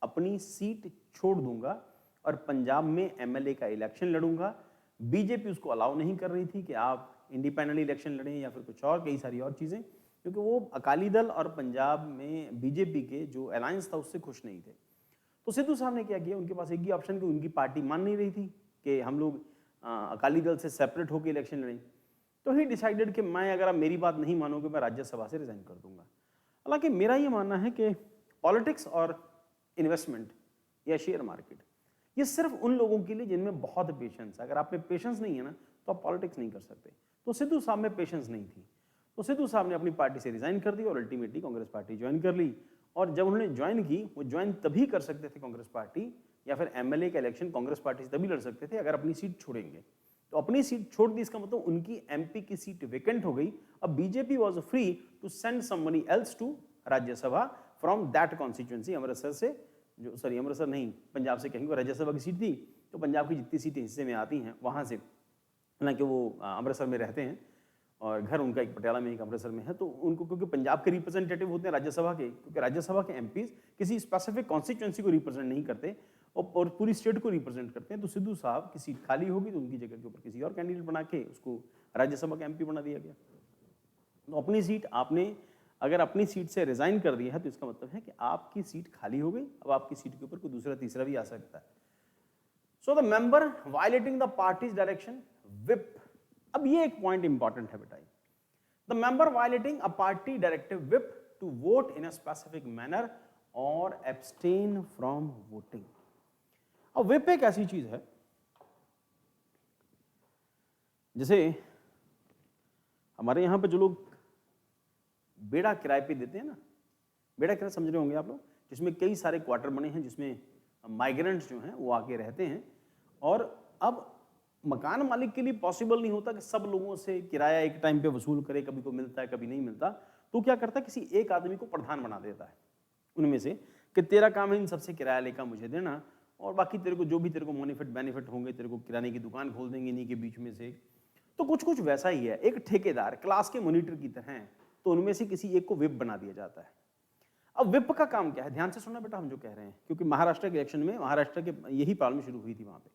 अपनी सीट छोड़ दूंगा और पंजाब में MLA का इलेक्शन लड़ूंगा। बीजेपी उसको अलाउ नहीं कर रही थी कि आप इंडिपेंडेंटली इलेक्शन लड़ें या फिर कुछ और, कई सारी और चीज़ें, क्योंकि वो अकाली दल और पंजाब में बीजेपी के जो अलायंस था उससे खुश नहीं थे। तो सिद्धू साहब ने क्या किया, उनके पास एक ही ऑप्शन कि उनकी पार्टी मान नहीं रही थी कि हम लोग अकाली दल से सेपरेट होकर इलेक्शन लड़ें। तो ही डिसाइडेड कि मैं, अगर आप मेरी बात नहीं मानोगे, मैं राज्यसभा से रिजाइन कर दूंगा। हालांकि मेरा ये मानना है कि पॉलिटिक्स और इन्वेस्टमेंट या शेयर मार्केट ये सिर्फ उन लोगों के लिए जिनमें बहुत पेशेंस है। अगर आप में पेशेंस नहीं है ना तो आप पॉलिटिक्स नहीं कर सकते। तो सिद्धू साहब में पेशेंस नहीं थी, तो सिद्धू साहब ने अपनी पार्टी से रिजाइन कर दी और अल्टीमेटली कांग्रेस पार्टी ज्वाइन कर ली। और जब उन्होंने ज्वाइन की, वो ज्वाइन तभी कर सकते थे कांग्रेस पार्टी या फिर MLA का इलेक्शन कांग्रेस पार्टी से तभी लड़ सकते थे अगर अपनी सीट छोड़ेंगे। तो अपनी सीट छोड़ दी, इसका मतलब उनकी MP की सीट वेकेंट हो गई। अब BJP was free to send somebody else to Rajya Sabha from that constituency. Amritsar से, जो सॉरी अमृतसर नहीं, पंजाब से कहेंगे, राज्यसभा की सीट थी। तो पंजाब की जितनी सीटें हिस्से में आती हैं वहाँ से, हालांकि वो अमृतसर में रहते हैं और घर उनका एक पटियाला में, एक अमृतसर में है, तो उनको, क्योंकि पंजाब के रिप्रेजेंटेटिव होते हैं राज्यसभा के, क्योंकि राज्यसभा के MPs किसी स्पेसिफिक कॉन्स्टिट्यूएंसी को रिप्रेजेंट नहीं करते और पूरी स्टेट को रिप्रेजेंट करते हैं। तो सिद्धू साहब की सीट खाली होगी तो उनकी जगह के ऊपर किसी और कैंडिडेट बना के उसको राज्यसभा का MP बना दिया गया। तो अपनी सीट आपने अगर अपनी सीट से रिजाइन कर दिया है तो इसका मतलब है कि आपकी सीट खाली हो गई। अब आपकी सीट के ऊपर कोई दूसरा तीसरा भी आ सकता है। So the member violating the parties direction, whip. अब ये एक पॉइंट इंपॉर्टेंट है बेटा। The member violating a party directive whip to vote in a specific manner or abstain from voting. अब whip एक ऐसी चीज है जैसे हमारे यहाँ पे जो लोग बेड़ा किराए पे देते हैं ना, बेड़ा किराया समझ रहे होंगे आप लोग, जिसमें कई सारे क्वार्टर बने हैं, जिसमें माइग्रेंट्स जो हैं वो आके रहते हैं, और अब मकान मालिक के लिए पॉसिबल नहीं होता कि सब लोगों से किराया एक टाइम पे वसूल करे, कभी को मिलता है कभी नहीं मिलता, तो क्या करता है किसी एक आदमी को प्रधान बना देता है उनमें से कि तेरा काम है इन सबसे किराया लेकर मुझे देना, और बाकी तेरे को जो भी तेरे को बेनिफिट होंगे, तेरे को किराने की दुकान खोल देंगे इन्हीं के बीच में से। तो कुछ कुछ वैसा ही है, एक ठेकेदार क्लास के मॉनिटर की तरह है, तो उनमें से किसी एक को विप बना दिया जाता है। अब विप का काम क्या है, ध्यान से सुनना बेटा हम जो कह रहे हैं, क्योंकि महाराष्ट्र के इलेक्शन में महाराष्ट्र के यही प्रॉब्लम शुरू हुई थी। वहां पे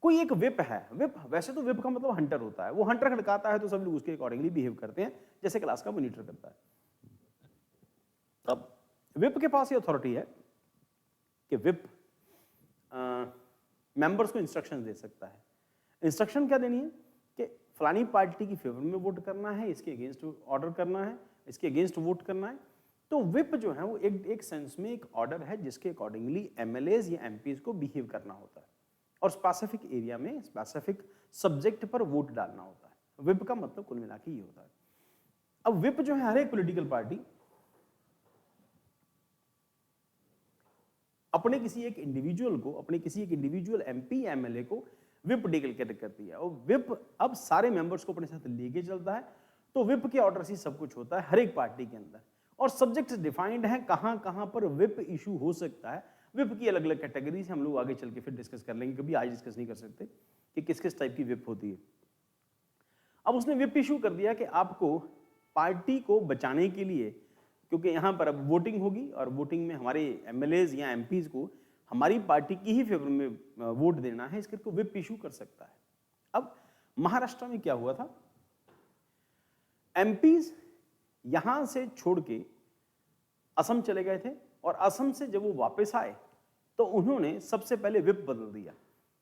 कोई एक विप है, विप वैसे तो विप का मतलब हंटर होता है, वो हंटर खड़काता है तो सब लोग उसके अकॉर्डिंगली बिहेव करते हैं जैसे क्लास का मॉनिटर करता है। अब विप के पास ये अथॉरिटी है कि विप मेंबर्स को इंस्ट्रक्शन दे सकता है। इंस्ट्रक्शन क्या देनी है कि फलानी पार्टी की फेवर में वोट करना है, इसके अगेंस्ट ऑर्डर करना है, इसके अगेंस्ट वोट करना है। तो विप जो है वो एक सेंस में एक ऑर्डर है जिसके अकॉर्डिंगली एमएलएज या एमपीज को बिहेव करना होता है और स्पेसिफिक एरिया में स्पेसिफिक सब्जेक्ट पर वोट डालना होता है। विप का मतलब कुल मिला के ये होता है। अब विप जो है हर एक पॉलिटिकल पार्टी अपने किसी एक इंडिविजुअल को, अपने किसी एक इंडिविजुअल एमपी या एमएलए को विप डिक्लेयर करती है, और विप अब सारे मेंबर्स को अपने साथ लेके चलता है। तो विप के ऑर्डर से सब कुछ होता है हर एक पार्टी के अंदर, और सब्जेक्ट्स डिफाइंड हैं कहां कहां पर विप इशू हो सकता है। विप की अलग अलग कैटेगरीज हम लोग आगे चल के फिर डिस्कस कर लेंगे, कभी आज डिस्कस नहीं कर सकते कि किस किस टाइप की विप होती है। अब उसने विप इशू कर दिया कि आपको पार्टी को बचाने के लिए, क्योंकि यहाँ पर अब वोटिंग होगी और वोटिंग में हमारे एमएलएज या एमपीज को हमारी पार्टी की ही फेवर में वोट देना है, इसके को विप इशू कर सकता है। अब महाराष्ट्र में क्या हुआ था, एमपीज यहां से छोड़ के असम चले गए थे, और असम से जब वो वापस आए तो उन्होंने सबसे पहले विप बदल दिया।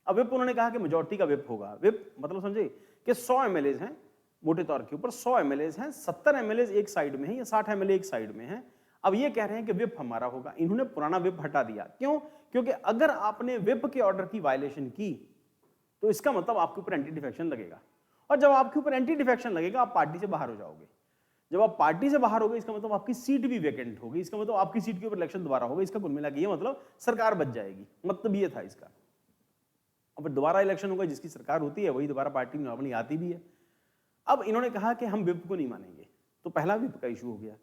अब विप उन्होंने कहा कि मेजॉरिटी का विप होगा। विप मतलब समझे कि 100 एमएलएज हैं, मोटे तौर के ऊपर 100 एमएलएज हैं, 70 एमएलएज एक साइड में है या 60 एमएलए एक साइड में है। अब ये कह रहे हैं कि विप हमारा होगा। इन्होंने पुराना विप हटा दिया। क्यों? क्योंकि अगर आपने विप के ऑर्डर की वायलेशन की तो इसका मतलब आपके ऊपर एंटी डिफेक्शन लगेगा, और जब आपके ऊपर एंटी डिफेक्शन लगेगा आप पार्टी से बाहर हो जाओगे। जब आप पार्टी से बाहर हो गए इसका मतलब आपकी सीट भी वैकेंट होगी, इसका मतलब आपकी सीट के ऊपर इलेक्शन दोबारा होगा। इसका कुल मिला के ये मतलब सरकार बच जाएगी, मतलब ये था इसका। अब दोबारा इलेक्शन होगा, जिसकी सरकार होती है वही दोबारा पार्टी में नॉर्मली आती भी है। अब इन्होंने कहा कि हम विप को नहीं मानेंगे, तो पहला विप का इशू हो गया।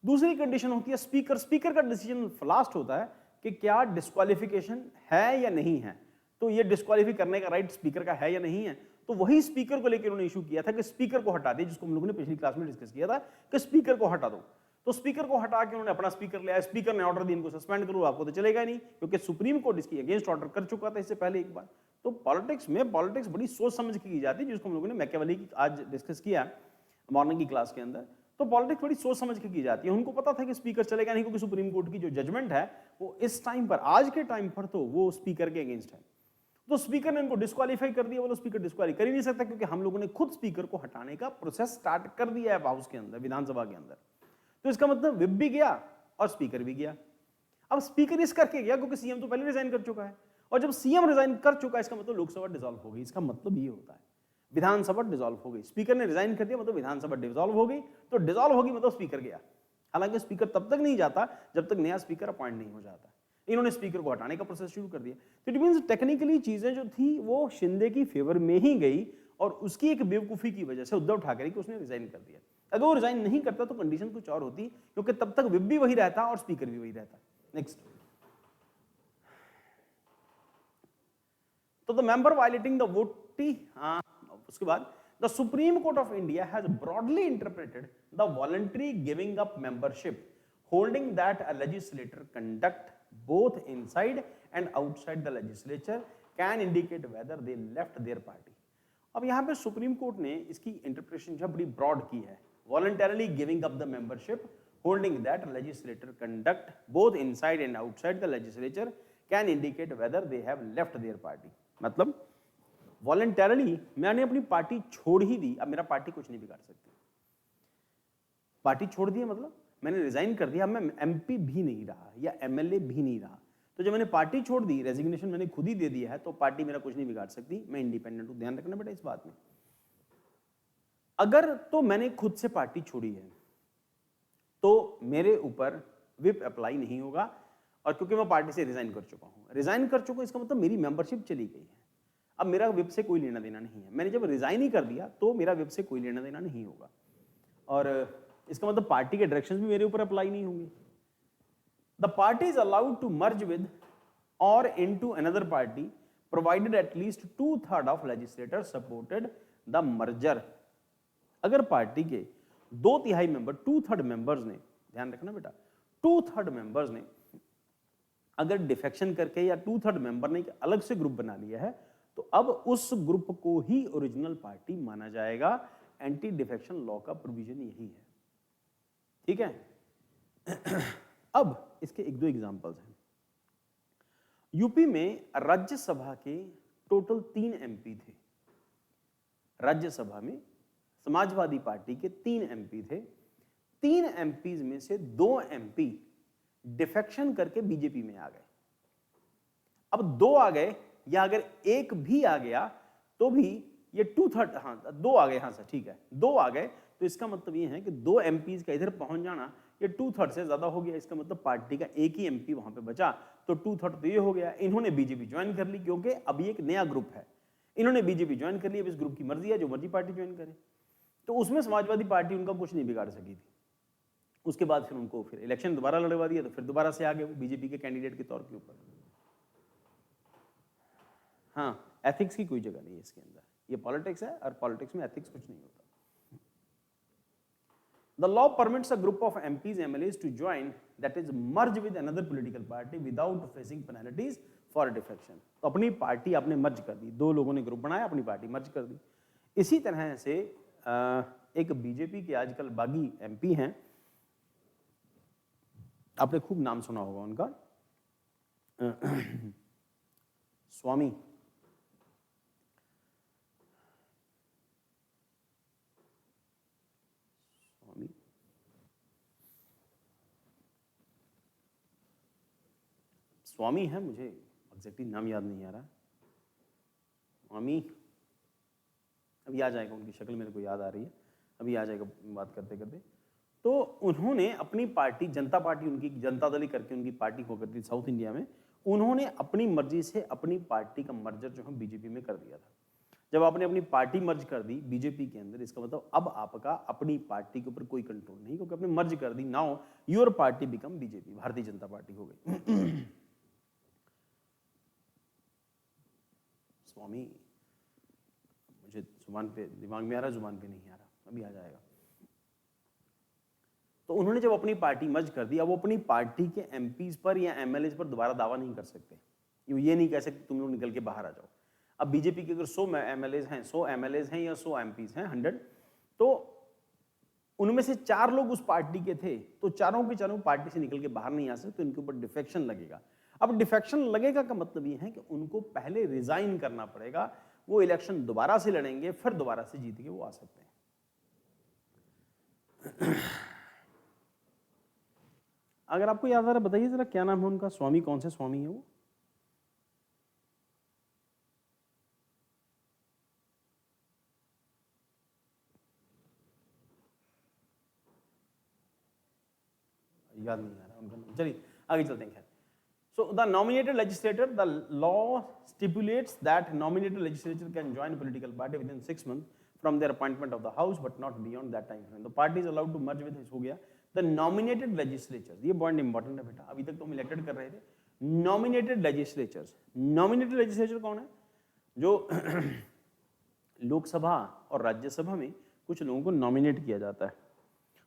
दूसरी कंडीशन होती है स्पीकर। स्पीकर का डिसीजन लास्ट होता है कि क्या डिस्क्वालिफिकेशन है या नहीं है, तो ये डिस्क्वालिफाई करने का राइट स्पीकर का है या नहीं है। तो वही स्पीकर को लेकर उन्होंने इशू किया था कि स्पीकर को हटा दे, जिसको हम लोगों ने पिछली क्लास में डिस्कस किया था कि स्पीकर को हटा दो। तो स्पीकर को हटा के उन्होंने अपना स्पीकर ले आया। स्पीकर ने ऑर्डर दिया इनको सस्पेंड करो, आपको तो चलेगा नहीं, क्योंकि सुप्रीम कोर्ट इसकी अगेंस्ट ऑर्डर कर चुका था इससे पहले एक बार। तो पॉलिटिक्स में पॉलिटिक्स बड़ी सोच समझ के की जाती है, जिसको हम लोगों ने मैकियावेली की आज डिस्कस किया मॉर्निंग की क्लास के अंदर। तो पॉलिटिक्स बड़ी सोच समझ के की जाती है। उनको पता था कि स्पीकर चलेगा नहीं, क्योंकि सुप्रीम कोर्ट की जो जजमेंट है वो इस टाइम पर, आज के टाइम पर तो वो स्पीकर के अगेंस्ट है। तो स्पीकर ने इनको डिस्क्वालीफाई कर दिया। बोलो स्पीकर डिस्क्वालीफाई कर ही नहीं सकता, क्योंकि हम लोगों ने खुद स्पीकर को हटाने का प्रोसेस स्टार्ट कर दिया है हाउस के अंदर, विधानसभा के अंदर। तो इसका मतलब विप भी गया और स्पीकर भी गया। अब स्पीकर इस करके गया क्योंकि सीएम तो पहले रिजाइन कर चुका है, और जब सीएम रिजाइन कर चुका है इसका मतलब लोकसभा डिसॉल्व हो गई। इसका मतलब ये होता है विधानसभा डिसॉल्व हो गई। स्पीकर ने रिजाइन कर दिया मतलब विधानसभा डिसॉल्व हो गई, तो डिसॉल्व होगी मतलब स्पीकर गया। हालांकि स्पीकर तब तक नहीं जाता जब तक नया स्पीकर अपॉइंट नहीं हो जाता। इन्होंने स्पीकर को हटाने का प्रोसेस शुरू कर दिया। तो इट मींस टेक्निकली चीजें जो थी वो शिंदे की फेवर में ही गई, और उसकी एक बेवकूफी की वजह से उद्धव ठाकरे की उसने रिजाइन कर दिया। अगर वो रिजाइन नहीं करता तो कंडीशन कुछ और होती, क्योंकि तब तक विप भी वही रहता और स्पीकर भी वही रहता। नेक्स्ट, तो द मेंबर वायलेटिंग द वोटी, उसके बाद the Supreme court of India has broadly interpreted the voluntary giving up membership holding that a legislator conduct both inside and outside the legislature can indicate whether they left their party। अब यहाँ पे supreme court ने इसकी interpretation जो बड़ी broad की है। voluntarily giving up the membership holding that legislator conduct both inside and outside the legislature can indicate whether they have left their party। मतलब voluntarily मैंने अपनी पार्टी छोड़ ही दी, अब मेरा पार्टी कुछ नहीं बिगाड़ सकती। पार्टी छोड़ दी मतलब मैंने रिजाइन कर दिया, मैं एमपी भी नहीं रहा या एमएलए भी नहीं रहा। तो जब मैंने पार्टी छोड़ दी, रेजिग्नेशन मैंने खुद ही दे दिया है, तो पार्टी मेरा कुछ नहीं बिगाड़ सकती, मैं इंडिपेंडेंट हूं। ध्यान रखना बेटा इस बात में। अगर तो मैंने खुद से पार्टी छोड़ी है तो मेरे ऊपर विप अप्लाई नहीं होगा, और क्योंकि मैं पार्टी से रिजाइन कर चुका हूं, रिजाइन कर चुका हूं इसका मतलब मेरी मेंबरशिप चली गई है, अब मेरा विप से कोई लेना देना नहीं है। मैंने जब रिजाइन ही कर दिया तो मेरा विप से कोई लेना देना नहीं होगा, और इसका मतलब पार्टी के डायरेक्शंस भी मेरे ऊपर अप्लाई नहीं होंगे। The party is allowed to merge with और into another party provided at least 2/3 of legislator supported the merger. अगर पार्टी के 2/3 मेंबर, 2/3 मेंबर्स ने, ध्यान रखना बेटा, 2/3 मेंबर्स ने अगर डिफेक्शन करके या 2/3 मेंबर ने अलग से ग्रुप बना लिया है, तो अब उस ग्रुप को ही ओरिजिनल पार्टी माना जाएगा। एंटी डिफेक्शन लॉ का प्रोविजन यही है, ठीक है। अब इसके एक दो एग्जांपल्स हैं। यूपी में राज्यसभा के टोटल 3 एमपी थे। राज्यसभा में समाजवादी पार्टी के 3 एमपी थे। 3 एमपीज में से 2 एमपी डिफेक्शन करके बीजेपी में आ गए। अब 2 आ गए, या अगर एक भी आ गया तो भी ये 2/3, हाँ 2 आ गए, हाँ सर ठीक है 2 आ गए, तो इसका मतलब ये है कि 2 एमपीज का इधर पहुंच जाना ये 2/3 से ज्यादा हो गया। इसका मतलब पार्टी का एक ही एमपी वहां पे बचा, तो 2/3 तो ये हो गया। इन्होंने बीजेपी ज्वाइन कर ली, क्योंकि अब ये एक नया ग्रुप है, इन्होंने बीजेपी ज्वाइन कर ली। अब इस ग्रुप की मर्जी है, जो मर्जी पार्टी ज्वाइन करे। तो उसमें समाजवादी पार्टी उनका कुछ नहीं बिगाड़ सकी थी। उसके बाद फिर उनको फिर इलेक्शन दोबारा लड़वा दिया, तो फिर दोबारा से आ गए वो बीजेपी के कैंडिडेट के तौर के ऊपर। हाँ, एथिक्स की कोई जगह नहीं है इसके अंदर, ये पॉलिटिक्स है, और पॉलिटिक्स में एथिक्स कुछ नहीं होता। The law permits a group of MPs, MLAs to join, that is merge with another political party without facing penalties for defection. तो अपनी पार्टी आपने मर्ज कर दी, 2 लोगों ने ग्रुप बनाया, अपनी पार्टी मर्ज कर दी। इसी तरह से एक बीजेपी के आजकल बागी एमपी हैं, आपने खूब नाम सुना होगा उनका, स्वामी। स्वामी है, मुझे एग्जैक्टली नाम याद नहीं आ रहा। स्वामी अभी आ जाएगा, उनकी शक्ल मेरे को याद आ रही है, अभी आ जाएगा बात करते करते। तो उन्होंने अपनी पार्टी, जनता पार्टी उनकी, जनता दल करके उनकी पार्टी हो करती साउथ इंडिया में, उन्होंने अपनी मर्जी से अपनी पार्टी का मर्जर जो है बीजेपी में कर दिया था। जब आपने अपनी पार्टी मर्ज कर दी बीजेपी के अंदर, इसका मतलब अब आपका अपनी पार्टी के ऊपर कोई कंट्रोल नहीं, क्योंकि आपने मर्ज कर दी। Now your party become BJP, Bharatiya Janata party हो गई। स्वामी मुझे जुबान पे, दिमाग में आ रहा, जुबान पे नहीं आ रहा, अभी आ जाएगा। तो उन्होंने जब अपनी पार्टी मर्ज कर दी, अब वो अपनी पार्टी के एमपीज पर या एमएलएज पर दोबारा दावा नहीं कर सकते। ये नहीं कह सकते तुम लोग निकल के बाहर आ जाओ। अब बीजेपी के अगर 100 एमएलएज हैं, 100 एमएलएज हैं या 100 एमपीज हैं, 100, तो उनमें से 4 लोग उस पार्टी के थे, तो चारों के चारों पार्टी से निकल के बाहर नहीं आ सकते, तो इनके ऊपर डिफेक्शन लगेगा। अब डिफेक्शन लगेगा का मतलब ये है कि उनको पहले रिजाइन करना पड़ेगा, वो इलेक्शन दोबारा से लड़ेंगे, फिर दोबारा से जीत के वो आ सकते हैं। अगर आपको याद आ रहा बताइए जरा, क्या नाम है उनका? स्वामी, कौन से स्वामी है वो? याद नहीं आ रहा उनका नाम, चलिए आगे चलते हैं। So the nominated legislator, the law stipulates that nominated legislature can join political party within 6 months from their appointment of the house, but not beyond that time frame. The party is allowed to merge with, हो गया। The nominated legislatures, ये point important है बेटा, अभी तक तो हम elected कर रहे थे। Nominated legislatures, nominated legislature कौन है? जो लोकसभा और राज्यसभा में कुछ लोगों को नॉमिनेट किया जाता है,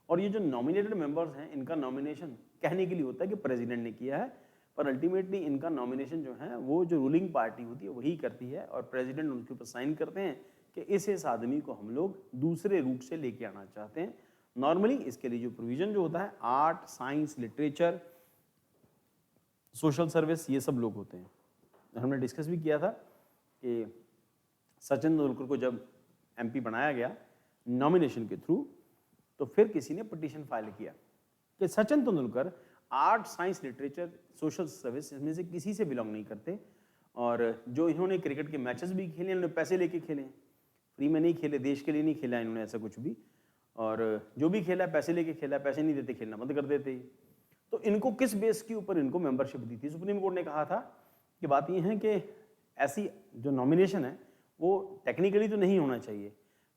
और ये जो नॉमिनेटेड मेंबर्स हैं, इनका नॉमिनेशन कहने के लिए होता है कि प्रेसिडेंट ने किया है, पर अल्टीमेटली इनका नॉमिनेशन जो है वो जो रूलिंग पार्टी होती है वही करती है, और प्रेसिडेंट उनके ऊपर साइन करते हैं कि इस आदमी को हम लोग दूसरे रूट से लेके आना चाहते हैं। नॉर्मली इसके लिए जो प्रोविजन जो होता है, art, science, literature, social service, ये सब लोग होते हैं। हमने डिस्कस भी किया था कि सचिन तेंदुलकर को जब एमपी बनाया गया नॉमिनेशन के थ्रू, तो फिर किसी ने पिटीशन फाइल किया कि Sachin Tendulkar art, science, literature, social service इसमें से किसी से बिलोंग नहीं करते, और जो इन्होंने क्रिकेट के मैचेस भी खेले इन्होंने पैसे लेके खेले, फ्री में नहीं खेले, देश के लिए नहीं खेला इन्होंने ऐसा कुछ भी, और जो भी खेला पैसे लेके खेला, पैसे नहीं देते खेलना बंद कर देते। तो इनको किस बेस के ऊपर इनको मेंबरशिप दी थी? सुप्रीम कोर्ट ने कहा था कि बात ये है कि ऐसी जो नॉमिनेशन है वो टेक्निकली तो नहीं होना चाहिए,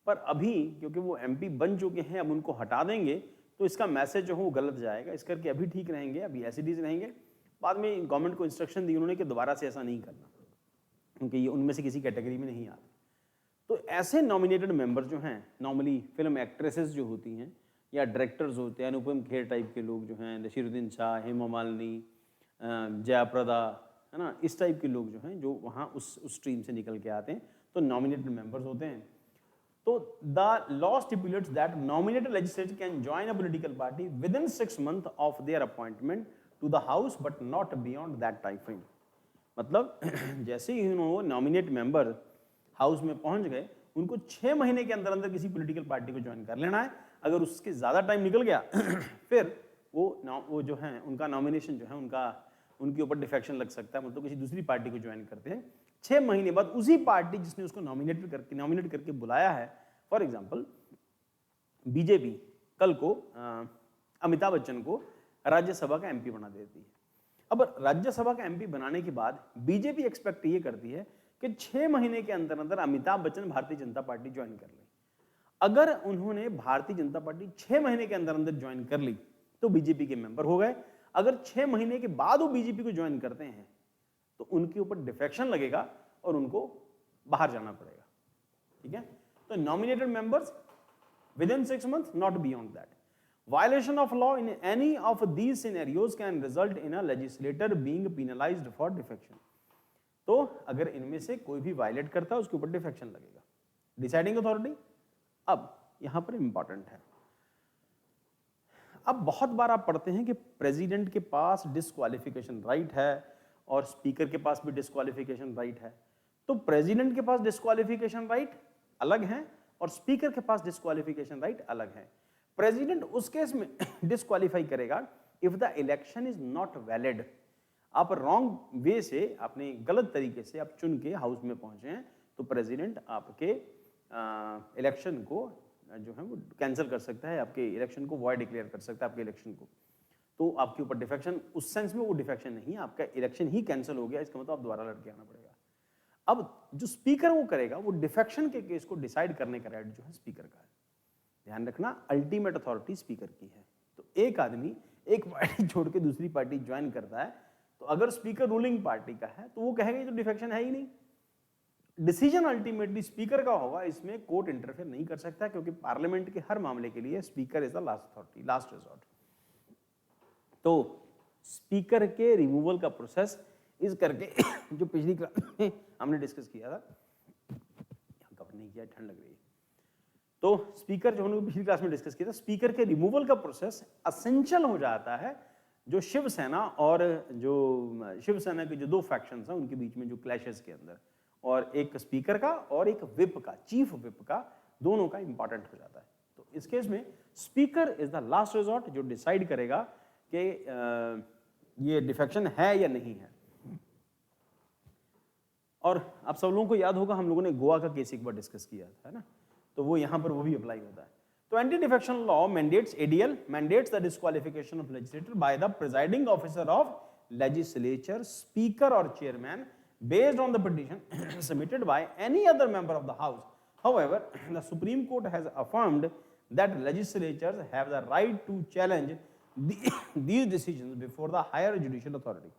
पर अभी क्योंकि वो एमपी बन चुके हैं, अब उनको हटा देंगे तो इसका मैसेज जो है वो गलत जाएगा, इस करके अभी ठीक रहेंगे, अभी एज इट इज रहेंगे। बाद में गवर्नमेंट को इंस्ट्रक्शन दी उन्होंने कि दोबारा से ऐसा नहीं करना, क्योंकि ये उनमें से किसी कैटेगरी में नहीं आते। तो ऐसे नॉमिनेटेड मेंबर जो हैं, नॉर्मली फिल्म एक्ट्रेसेस जो होती हैं या डायरेक्टर्स होते हैं, अनुपम खेर टाइप के लोग जो हैं, नसीरुद्दीन शाह, हेमा मालिनी, जयाप्रदा, है ना, इस टाइप के लोग जो हैं जो वहाँ उस स्ट्रीम से निकल के आते हैं, तो नॉमिनेटेड मेंबर्स होते हैं। तो the law stipulates that nominated legislature can join a political party within 6 months of their appointment to the house but not beyond that time frame. मतलब जैसे ही उन्होंने नॉमिनेट मेंबर हाउस में पहुंच गए, उनको 6 महीने के अंदर अंदर किसी पॉलिटिकल पार्टी को ज्वाइन कर लेना है। अगर उसके ज़्यादा टाइम निकल गया फिर वो जो है उनका नॉमिनेशन जो है उनके ऊपर डिफेक्शन लग सकता है, मतलब किसी दूसरी पार्टी को ज्वाइन करते हैं। 6 महीने बाद उसी पार्टी जिसने उसको नॉमिनेट करके बुलाया है, फॉर एग्जाम्पल बीजेपी कल को अमिताभ बच्चन को राज्यसभा का एमपी बना देती है। अब राज्यसभा का एमपी बनाने के बाद बीजेपी एक्सपेक्ट ये करती है कि 6 महीने के अंदर अंदर अमिताभ बच्चन भारतीय जनता पार्टी ज्वाइन कर ले। अगर उन्होंने भारतीय जनता पार्टी 6 महीने के अंदर अंदर ज्वाइन कर ली तो बीजेपी के मेंबर हो गए। अगर 6 महीने के बाद वो बीजेपी को ज्वाइन करते हैं तो उनके ऊपर डिफेक्शन लगेगा और उनको बाहर जाना पड़ेगा। ठीक है, तो nominated members with in 6 months, not beyond that. Violation of law in any of these scenarios can result in a legislator being penalized for defection. तो अगर इनमें से कोई भी वायलेट करता है उसके ऊपर डिफेक्शन लगेगा। डिसाइडिंग अथॉरिटी अब यहां पर इंपॉर्टेंट है। अब बहुत बार आप पढ़ते हैं कि प्रेसिडेंट के पास डिस्क्वालिफिकेशन राइट है और स्पीकर के पास भी डिस्क्वालिफिकेशन राइट है। तो प्रेसिडेंट के पास डिस्क्वालिफिकेशन राइट अलग है और स्पीकर के पास डिस्क्वालिफिकेशन राइट अलग है। प्रेसिडेंट उस केस में डिस्क्वालीफाई करेगा if the election is not valid. आप रॉन्ग वे से, आपने गलत तरीके से आप चुन के हाउस में पहुंचे हैं, तो प्रेसिडेंट आपके इलेक्शन को जो है वो कैंसिल कर सकता है, आपके इलेक्शन को वॉइड डिक्लेयर कर सकता है आपके इलेक्शन को। तो आपके ऊपर डिफेक्शन, उस सेंस में वो डिफेक्शन नहीं है, आपका इलेक्शन ही कैंसिल हो गया, इसका मतलब आप दोबारा लड़के आना पड़ेगा। अब जो स्पीकर वो करेगा, वो डिफेक्शन के केस को डिसाइड करने का राइट जो है स्पीकर का है। ध्यान रखना, अल्टीमेट अथॉरिटी स्पीकर की है। तो एक आदमी एक पार्टी छोड़ के दूसरी पार्टी ज्वाइन करता है, तो अगर स्पीकर रूलिंग पार्टी का है तो वो कहेगा ये तो डिफेक्शन है ही नहीं, डिसीजन अल्टीमेटली स्पीकर का होगा, इसमें कोर्ट इंटरफेयर नहीं कर सकता, क्योंकि पार्लियामेंट के हर मामले के लिए speaker is the last authority, last resort. तो स्पीकर के रिमूवल का प्रोसेस इस करके जो पिछली क्लास में हमने डिस्कस किया था, कवर नहीं किया, ठंड लग रही है, तो स्पीकर जो हमने पिछली क्लास में डिस्कस किया था, स्पीकर के रिमूवल का प्रोसेस असेंशियल हो जाता है जो शिवसेना और जो शिवसेना के जो दो फैक्शंस हैं उनके बीच में जो क्लैशेस के अंदर, और एक स्पीकर का और एक विप का, चीफ विप का, दोनों का इंपॉर्टेंट हो जाता है। तो इस केस में speaker is the last resort जो डिसाइड करेगा कि ये डिफेक्शन है या नहीं है। और आप सब लोगों को याद होगा हम लोगों ने गोवा का केस एक बार डिस्कस किया था, है ना, तो वो यहां पर वो भी अप्लाई होता है। तो anti defection law mandates, ADL mandates the disqualification of legislator by the presiding officer of legislature, speaker और chairman based on the petition submitted by any other member of the house. However, the Supreme Court has affirmed that legislatures have the right to challenge these decisions before the higher judicial authority.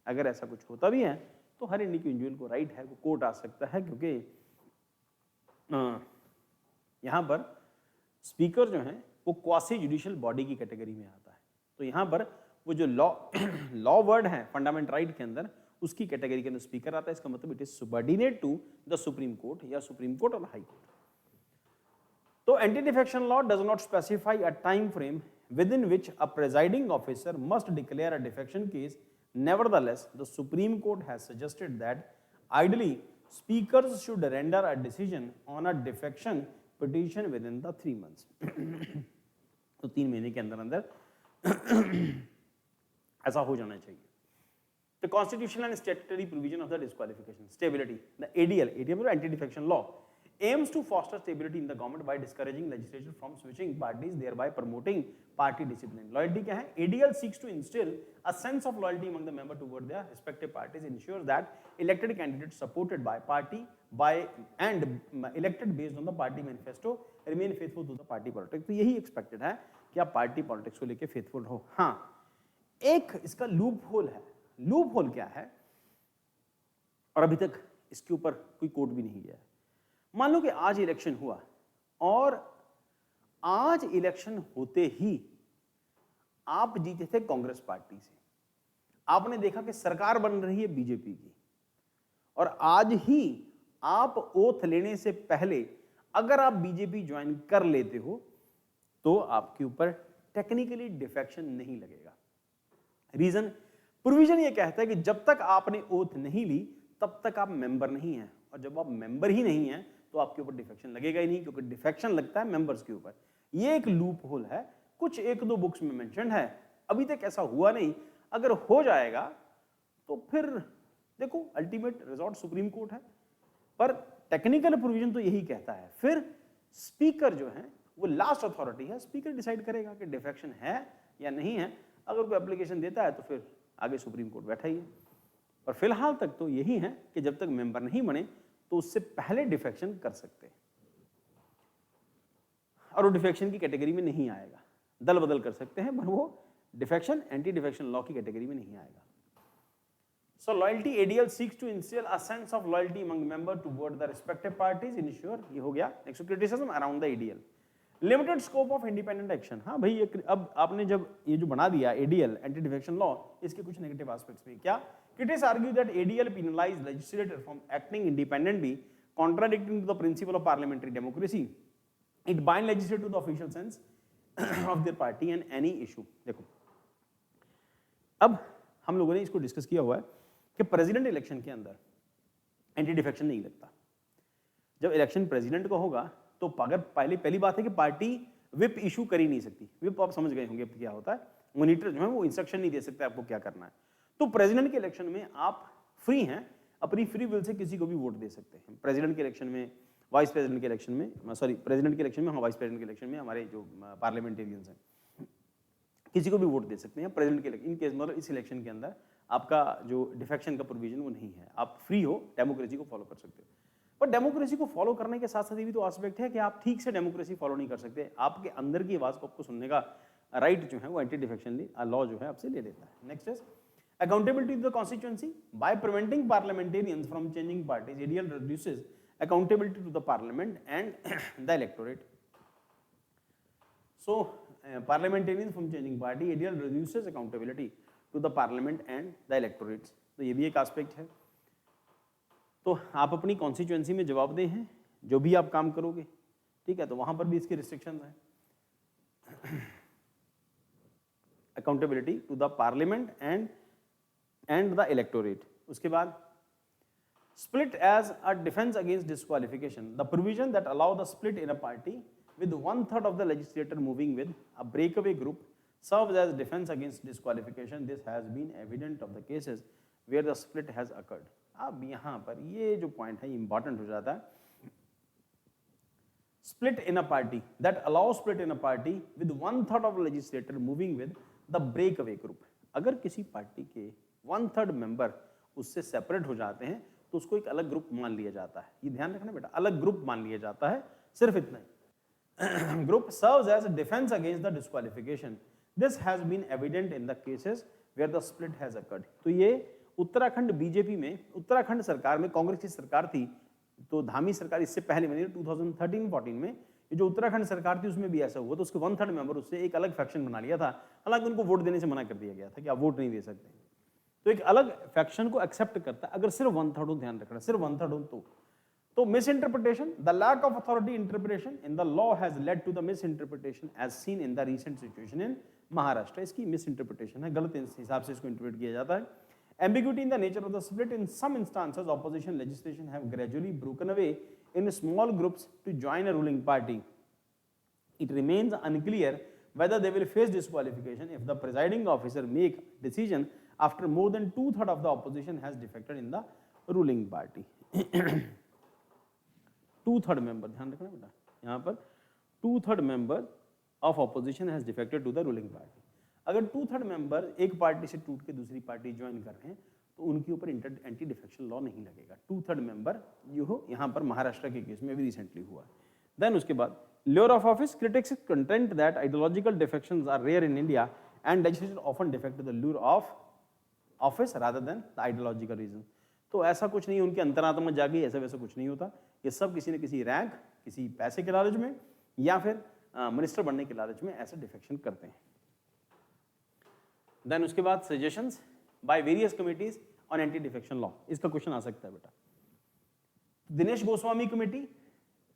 अगर ऐसा कुछ होता भी है तो हर individual को right है, वो कोर्ट आ सकता है, क्योंकि यहाँ पर स्पीकर जो है वो क्वासी जुडिशियल बॉडी की कैटेगरी में आता है। तो यहाँ पर वो जो लॉ वर्ड है फंडामेंटल राइट के अंदर, उसकी कैटेगरी के अंदर स्पीकर आता है। इसका मतलब it is subordinate to the Supreme Court या सुप्रीम कोर्ट और हाई कोर्ट। तो anti defection law does not specify a time frame within which a presiding officer must declare a defection case. Nevertheless, the Supreme Court has suggested that ideally speakers should render a decision on a defection petition within the 3 months. तो 3 महीने के अंदर अंदर ऐसा हो जाना चाहिए। The constitutional and statutory provision of the disqualification, stability, the ADL, ADL anti-defection law, aims to foster stability in the government by discouraging legislators from switching parties, thereby promoting party discipline. Loyalty क्या है? ADL seeks to instill a sense of loyalty among the member toward their respective parties, ensures that elected candidates supported by party and elected based on the party manifesto remain faithful to the party politics. तो यही expected है कि आप party politics को लेके faithful हो। हाँ, एक इसका लूप होल है। लूप होल क्या है, और अभी तक इसके ऊपर कोई कोर्ट भी नहीं गया है। मान लो कि आज इलेक्शन हुआ और आज इलेक्शन होते ही आप जीते थे कांग्रेस पार्टी से, आपने देखा कि सरकार बन रही है बीजेपी की, और आज ही आप ओथ लेने से पहले अगर आप बीजेपी ज्वाइन कर लेते हो तो आपके ऊपर टेक्निकली डिफेक्शन नहीं लगेगा। रीजन, प्रोविजन ये कहता है कि जब तक आपने ओथ नहीं ली तब तक आप मेंबर नहीं हैं, और जब आप मेंबर ही नहीं हैं तो आपके ऊपर डिफेक्शन लगेगा ही नहीं, क्योंकि डिफेक्शन लगता है मेंबर्स के ऊपर। ये एक लूप होल है, कुछ एक दो बुक्स में मेंशन है, अभी तक ऐसा हुआ नहीं। अगर हो जाएगा तो फिर देखो अल्टीमेट रिजॉर्ट सुप्रीम कोर्ट है, पर टेक्निकल प्रोविजन तो यही कहता है। फिर स्पीकर जो है वो लास्ट अथॉरिटी है, स्पीकर डिसाइड करेगा कि डिफेक्शन है या नहीं है। अगर कोई एप्लीकेशन देता है तो फिर आगे सुप्रीम कोर्ट बैठा ही है, पर फिलहाल तक तो यही है कि जब तक मेंबर नहीं बने तो उससे पहले डिफेक्शन कर सकते हैं, और वो डिफेक्शन की कैटेगरी में नहीं आएगा। दल बदल कर सकते हैं पर वो डिफेक्शन एंटी डिफेक्शन लॉ की कैटेगरी में नहीं आएगा। So loyalty ADL seeks to instill a sense of loyalty among member toward the respective parties, ensure, ये हो गया। Next criticism around the ADL, limited scope of independent action। हाँ भाई, ये अब आपने जब ये जो बना दिया ADL एंटी डिफेक्शन लॉ, इसके कुछ नेगेटिव एस्पेक्ट्स भी क्या। Critics argue that ADL penalizes legislators from acting independently, contradicting to the principle of parliamentary democracy. It binds legislators to the official sense of their party and any issue। देखो, अब हम लोगों ने इसको discuss किया हुआ है कि प्रेसिडेंट इलेक्शन के अंदर एंटी डिफेक्शन नहीं लगता। जब इलेक्शन प्रेसिडेंट का होगा तो अगर पहली बात है कि पार्टी विप इशू कर ही नहीं सकती। विप आप समझ गए होंगे क्या होता है, मॉनिटर जो है वो इंस्ट्रक्शन नहीं दे सकते आपको क्या करना है। तो प्रेसिडेंट के इलेक्शन में आप फ्री हैं, अपनी फ्री विल से किसी को भी वोट दे सकते हैं। प्रेसिडेंट के इलेक्शन में, वाइस प्रेसिडेंट के इलेक्शन में, सॉरी प्रेसिडेंट के इलेक्शन में, हाँ वाइस प्रेसिडेंट के इलेक्शन में हमारे जो पार्लियामेंटेरियंस हैं किसी को भी वोट दे सकते हैं। प्रेसिडेंट के इन केस मतलब इस इलेक्शन के अंदर आपका जो डिफेक्शन का प्रोविजन वो नहीं है, आप फ्री हो, डेमोक्रेसी को फॉलो कर सकते हो। पर डेमोक्रेसी को फॉलो करने के साथ साथ ये भी तो एस्पेक्ट है कि आप ठीक से डेमोक्रेसी फॉलो नहीं कर सकते। आपके अंदर की आवाज को आपको सुनने का राइट जो है वो एंटी डिफेक्शन लॉ जो है आपसे ले लेता है। Next is accountability to the constituency by preventing parliamentarians from changing parties. ADL reduces accountability to the parliament and the electorate. So parliamentarians from changing party, ADL reduces accountability to the parliament and the electorate. तो ये भी एक aspect है। तो आप अपनी constituency में जवाबदेह हैं, जो भी आप काम करोगे, ठीक है, तो वहां पर भी इसके रिस्ट्रिक्शंस हैं। Accountability to the parliament and the electorate. उसके बाद split as a defense against disqualification, the provision that allow the split in a party with 1/3 of the legislator moving with a breakaway group serves as defense against disqualification. This has been evident of the cases where the split has occurred. अब यहाँ पर ये जो point है important हो जाता है। split in a party that allows split in a party with 1/3 of the legislator moving with the breakaway group. अगर किसी पार्टी के 1/3 मेंबर उससे सेपरेट हो जाते हैं तो उसको एक अलग ग्रुप मान लिया जाता है। ये ध्यान रखना बेटा, अलग ग्रुप मान लिया जाता है, सिर्फ इतना ही। Group serves as a defense against the disqualification. This has been evident in the cases where the split has occurred. तो ये उत्तराखंड बीजेपी में, उत्तराखंड सरकार में कांग्रेस की सरकार थी, तो धामी सरकार इससे पहले में 2013-14 में ये जो उत्तराखंड सरकार थी उसमें भी ऐसा हुआ। तो उसके 1/3 मेंबर उससे एक अलग फैक्शन बना लिया था, हालांकि उनको वोट देने से मना कर दिया गया था कि आप वोट नहीं दे सकते। तो एक अलग फैक्शन को एक्सेप्ट करता है अगर सिर्फ 1/3 हो, ध्यान रखना सिर्फ 1/3 हो। तो misinterpretation, the lack of authority interpretation in the law has led to the misinterpretation as seen in the recent situation in Maharashtra. इसकी मिस इंटरप्रिटेशन है, गलत हिसाब से इसको इंटरप्रेट किया जाता है। Ambiguity in the nature of the split, in some instances opposition legislation have gradually broken away in small groups to join a ruling party. It remains unclear whether they will face disqualification if the presiding officer make decision after more than 2/3 of the opposition has defected in the ruling party. 2/3 member, ध्यान रखना बेटा, यहाँ पर 2/3 member of opposition has defected to the ruling party. अगर 2/3 member एक party से टूट के दूसरी पार्टी ज्वाइन कर रहे हैं तो उनके ऊपर एंटी डिफेक्शन लॉ नहीं लगेगा. 2/3 member जो हो यहाँ पर महाराष्ट्र के केस में भी रिसेंटली हुआ. देन उसके बाद lure of office, critics contend that ideological defections are rare in India and legislators often defect to the lure of office rather than the ideological reason. तो ऐसा कुछ नहीं, उनके अंतरात्मा जागी, ऐसा वैसा कुछ नहीं होता. ये सब किसी न किसी रैंक, किसी पैसे के लालच में या फिर मिनिस्टर बनने के लालच में ऐसा डिफेक्शन करते हैं. देन उसके बाद suggestions by various committees on anti defection law. इसका क्वेश्चन आ सकता है बेटा. Dinesh Goswami committee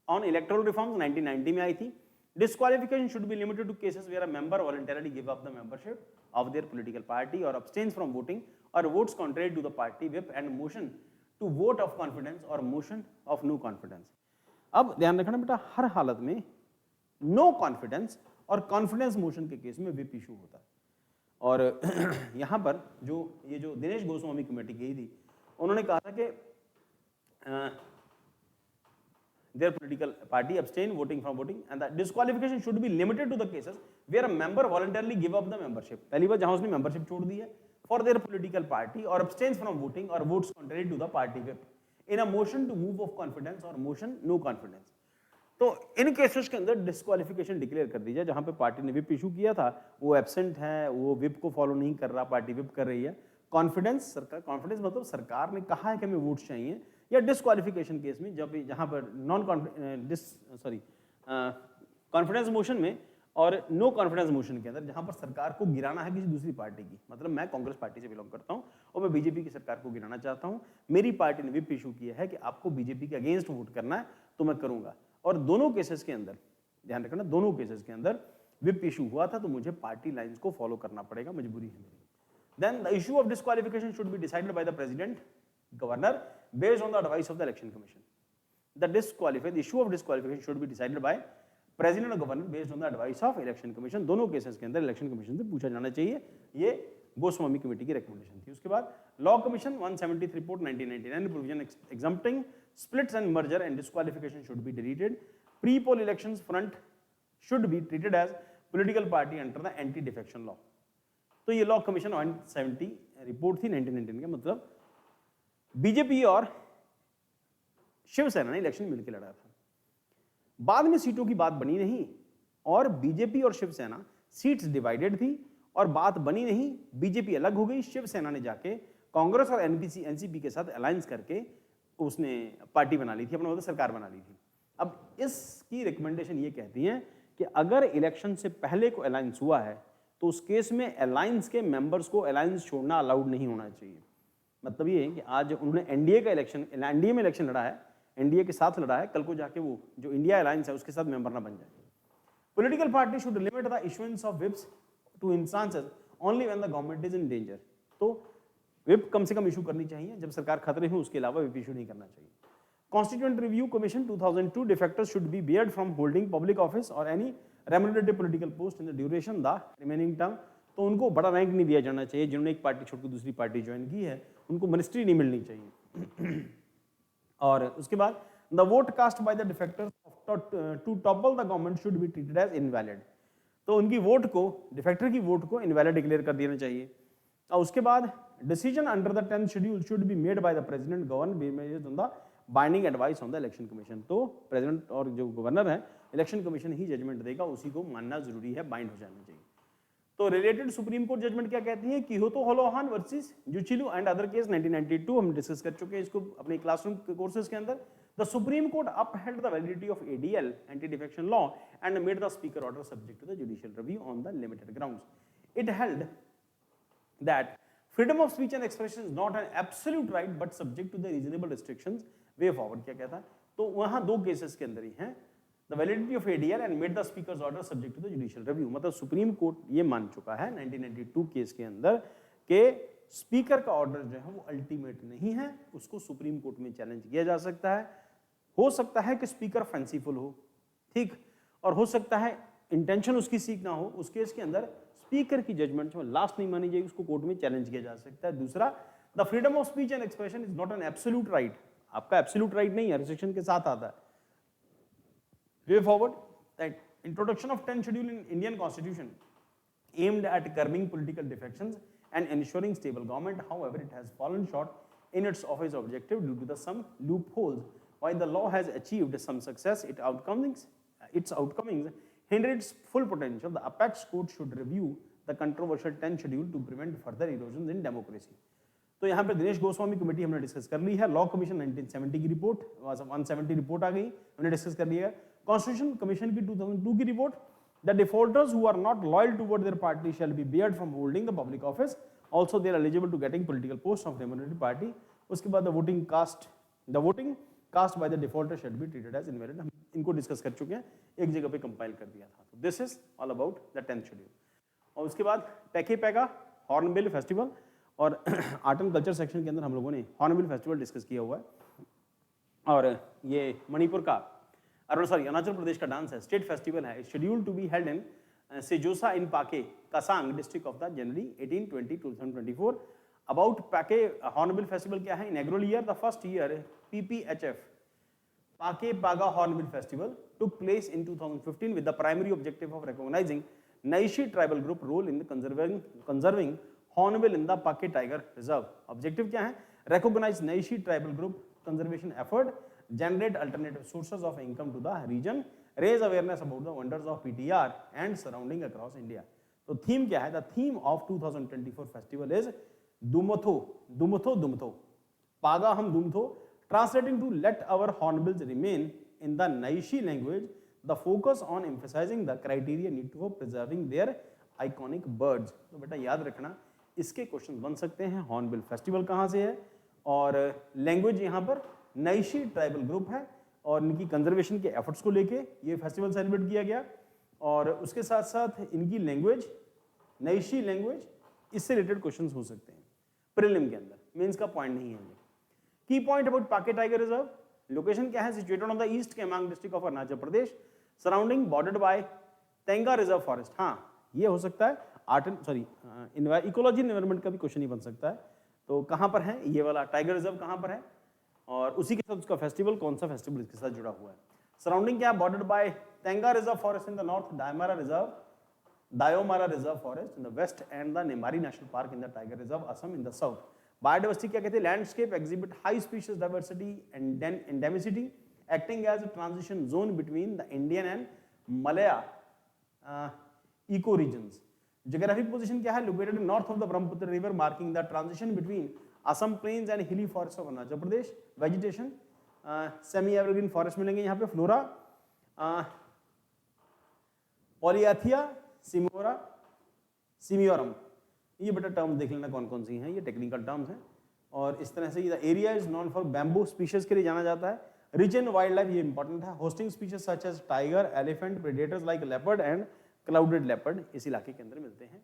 on electoral reforms 1990 में आई थी. Disqualification should be limited to cases where a member voluntarily give up the membership of their political party और abstains from voting और votes contrary to the party whip and motion to vote of confidence और motion of no confidence. अब ध्यान रखना बेटा, हर हालत में no confidence और कॉन्फिडेंस मोशन के केस में व्हिप इशू होता है. और यहाँ पर ये जो दिनेश गोस्वामी कमेटी गई थी, उन्होंने कहा था कि their political party abstain voting from voting and the disqualification should be limited to the cases where a member voluntarily give up the membership. पहली बार जहां उसने membership छोड़ दी है for their political party or abstains from voting or votes contrary to the party whip in a motion to move of confidence or motion no confidence. तो इन cases के अंदर disqualification declare कर दी जाए. जहां पे पार्टी ने विप इशू किया था वो एब्सेंट है, वो विप को फॉलो नहीं कर रहा, पार्टी विप कर रही है. कॉन्फिडेंस, सरकार कॉन्फिडेंस मतलब सरकार ने कहा है कि हमें वोट चाहिए, या डिस्क्वालिफिकेशन केस में जब जहां पर कॉन्फिडेंस मोशन में और नो कॉन्फिडेंस मोशन के अंदर जहां पर सरकार को गिराना है किसी दूसरी पार्टी की, मतलब मैं कांग्रेस पार्टी से बिलोंग करता हूं और मैं बीजेपी की सरकार को गिराना चाहता हूं, मेरी पार्टी ने विप इशू किया है कि आपको बीजेपी के अगेंस्ट वोट करना है तो मैं करूंगा. और दोनों केसेस के अंदर ध्यान रखना, दोनों केसेस के अंदर विप इशू हुआ था तो मुझे पार्टी लाइंस को फॉलो करना पड़ेगा, मजबूरी है मेरी. Then the issue of disqualification should be decided by the president governor based on the advice of the election commission. The issue of disqualification should be decided by president or governor based on the advice of election commission. दोनों cases के अंदर election commission से पूछा जाना चाहिए. ये Goswami committee की recommendation थी. उसके बाद law commission 173 report 1999 provision exempting splits and merger and disqualification should be deleted. Pre-poll elections front should be treated as political party under the anti defection law. तो ये लॉ कमीशन 170 रिपोर्ट थी 1999 का. मतलब BJP और शिवसेना ने election मिलकर लड़ा था. बाद में सीटों की बात बनी नहीं और बीजेपी और शिवसेना सीट्स डिवाइडेड थी और बात बनी नहीं. बीजेपी अलग हो गई, शिवसेना ने जाके कांग्रेस और एनसीपी के साथ अलायंस करके उसने पार्टी बना ली थी, अपना मतलब सरकार बना ली थी. अब इसकी रिकमेंडेशन ये कहती है कि अगर इलेक्शन से पहले को अलायंस हुआ है तो उस केस में अलायंस के मेंबर्स को अलायंस छोड़ना अलाउड नहीं होना चाहिए. मतलब ये है कि आज उन्होंने एनडीए में इलेक्शन लड़ा है, एनडीए के साथ लड़ा है, कल को जाके वो जो इंडिया अलायंस है उसके साथ मेंबर ना बन जाए. Political party should limit the issuance of whips to instances only when the government is in danger. तो व्हिप कम से कम इशू करनी चाहिए जब सरकार खतरे में, उसके अलावा व्हिप इशू नहीं करना चाहिए. Constituent review commission 2002 defectors should be barred from holding public office और any remunerative political post in the duration the remaining term. तो उनको बड़ा रैंक नहीं दिया जाना चाहिए. जिन्होंने एक पार्टी छोड़कर दूसरी पार्टी ज्वाइन की है उनको मिनिस्ट्री नहीं मिलनी चाहिए. और उसके बाद the vote cast by the defectors to topple the government should be treated as invalid. तो उनकी वोट को, डिफेक्टर की वोट को इनवैलिड डिक्लेयर कर देना चाहिए. और उसके बाद decision under the 10th schedule should be made by the president governor based on the binding advice on the election commission. तो प्रेसिडेंट और जो गवर्नर है इलेक्शन कमीशन ही जजमेंट देगा, उसी को मानना जरूरी है, बाइंड हो जाना चाहिए. तो रिलेटेड सुप्रीम कोर्ट जजमेंट क्या कहती है? Kihoto Hollohan versus Zachillhu and other case 1992 हम डिस्कस कर चुके हैं इसको अपने क्लासरूम कोर्सेज के अंदर. The Supreme Court upheld the validity of ADL anti defection law and made the speaker order subject to the judicial review on the limited grounds. It held that freedom of speech and expression is not an absolute right but subject to the reasonable restrictions. Way forward क्या कहता है? तो वहां दो cases के अंदर ही हैं, the validity of ADL and made the speaker's order subject to the judicial review. मतलब सुप्रीम कोर्ट ये मान चुका है 1992 केस के अंदर कि स्पीकर का ऑर्डर जो है वो अल्टीमेट नहीं है, उसको सुप्रीम कोर्ट में चैलेंज किया जा सकता है. हो सकता है कि स्पीकर फैंसीफुल हो, ठीक, और हो सकता है इंटेंशन उसकी सीख ना हो, उस केस के अंदर स्पीकर की जजमेंट जो लास्ट नहीं मानी जाएगी, उसको कोर्ट में चैलेंज किया जा सकता है। दूसरा, the freedom of speech and expression is not an absolute right, आपका एब्सोल्यूट राइट नहीं है, रिस्ट्रिक्शन के साथ आता है। Way forward that introduction of 10th schedule in Indian constitution aimed at curbing political defections and ensuring stable government. However, it has fallen short in its office objective due to the some loopholes. While the law has achieved some success, its outcomings hinder its full potential. The apex court should review the controversial 10th schedule to prevent further erosions in democracy. तो यहाँ पे Dinesh Goswami committee हमने discuss कर ली है, law commission 1970 की report 170 report आ गई, हमने discuss कर लिया है। कॉन्स्टिट्यूशन कमीशन की 2002 की report, the defaulters who are not loyal toward their party shall be barred from holding the public office, also they are eligible to getting political posts of the minority party. उसके बाद the voting cast by the defaulter should be treated as invalid. हम इनको discuss कर चुके हैं, एक जगह पे कंपाइल कर दिया था। तो this is all about the 10th schedule. और उसके बाद पैके पैगा हॉर्नबिल फेस्टिवल और आर्ट एंड कल्चर सेक्शन के अंदर हम लोगों ने हॉर्नबिल फेस्टिवल डिस्कस किया हुआ है। और ये मणिपुर का अरुणाचल प्रदेश का डांस है, स्टेट फेस्टिवल है, schedule to be held in Seijosa in Pakke Kessang district of the January 18-20-2024। About Pakke hornbill festival क्या है? Inaugural year, the first year PPHF Pakke Paga hornbill festival took place in 2015 with the primary objective of recognizing Naishi tribal group role in the conserving hornbill in the Pake Tiger Reserve. Objective क्या है? Recognize Naishi tribal group conservation effort, generate alternative sources of income to the region, raise awareness about the wonders of PTR and surrounding across India. तो theme क्या है? The theme of 2024 festival is Dumtho. Paga हम Dumtho, translating to let our hornbills remain in the Naishi language. The focus on emphasizing the criteria need for preserving their iconic birds. तो बेटा याद रखना, इसके question बन सकते हैं। Hornbill festival कहाँ से है और लैंग्वेज यहाँ पर नैशी ट्राइबल ग्रुप है और इनकी कंजर्वेशन के एफर्ट्स को लेके ये फेस्टिवल सेलिब्रेट किया गया और उसके साथ साथ इनकी लैंग्वेज नैशी लैंग्वेज, इससे रिलेटेड क्वेश्चंस हो सकते हैं प्रीलिम के अंदर, मेंस का पॉइंट नहीं है ये। Key point about Pakke tiger reserve, location क्या है? Situated on the east Kameng district of Arunachal Pradesh, surrounding bordered by Tenga reserve forest. हाँ, ये हो सकता है इकोलॉजी एनवायरनमेंट का भी क्वेश्चन ही बन सकता है। तो कहाँ पर है ये वाला टाइगर रिजर्व, कहाँ पर है और उसी के साथ उसका फेस्टिवल, कौन सा फेस्टिवल इसके साथ जुड़ा हुआ है? सराउंडिंग क्या? Bordered by Tenga reserve forest in the north, Doimara reserve forest in the west and the Nameri national park in the tiger reserve Assam in the south. Biodiversity क्या कहते हैं? Landscape exhibit high species diversity and endemicity, acting as a transition zone between the Indian and Malaya eco regions. Geographic position क्या है? Located north of the Brahmaputra river, marking the transition between Assam plains and hilly forests of Arunachal Pradesh. Vegetation semi-evergreen forest मिलेंगे यहाँ पे। Flora Polyethia simiorum, ये बेटा term देख लेना कौन कौन सी हैं, ये टेक्निकल टर्म्स हैं। और इस तरह से ये area is known for bamboo species के लिए जाना जाता है। रिच इन वाइल्ड लाइफ, ये इंपॉर्टेंट है। Hosting species such as tiger, elephant, predators like leopard and clouded leopard इस इलाके के अंदर मिलते हैं,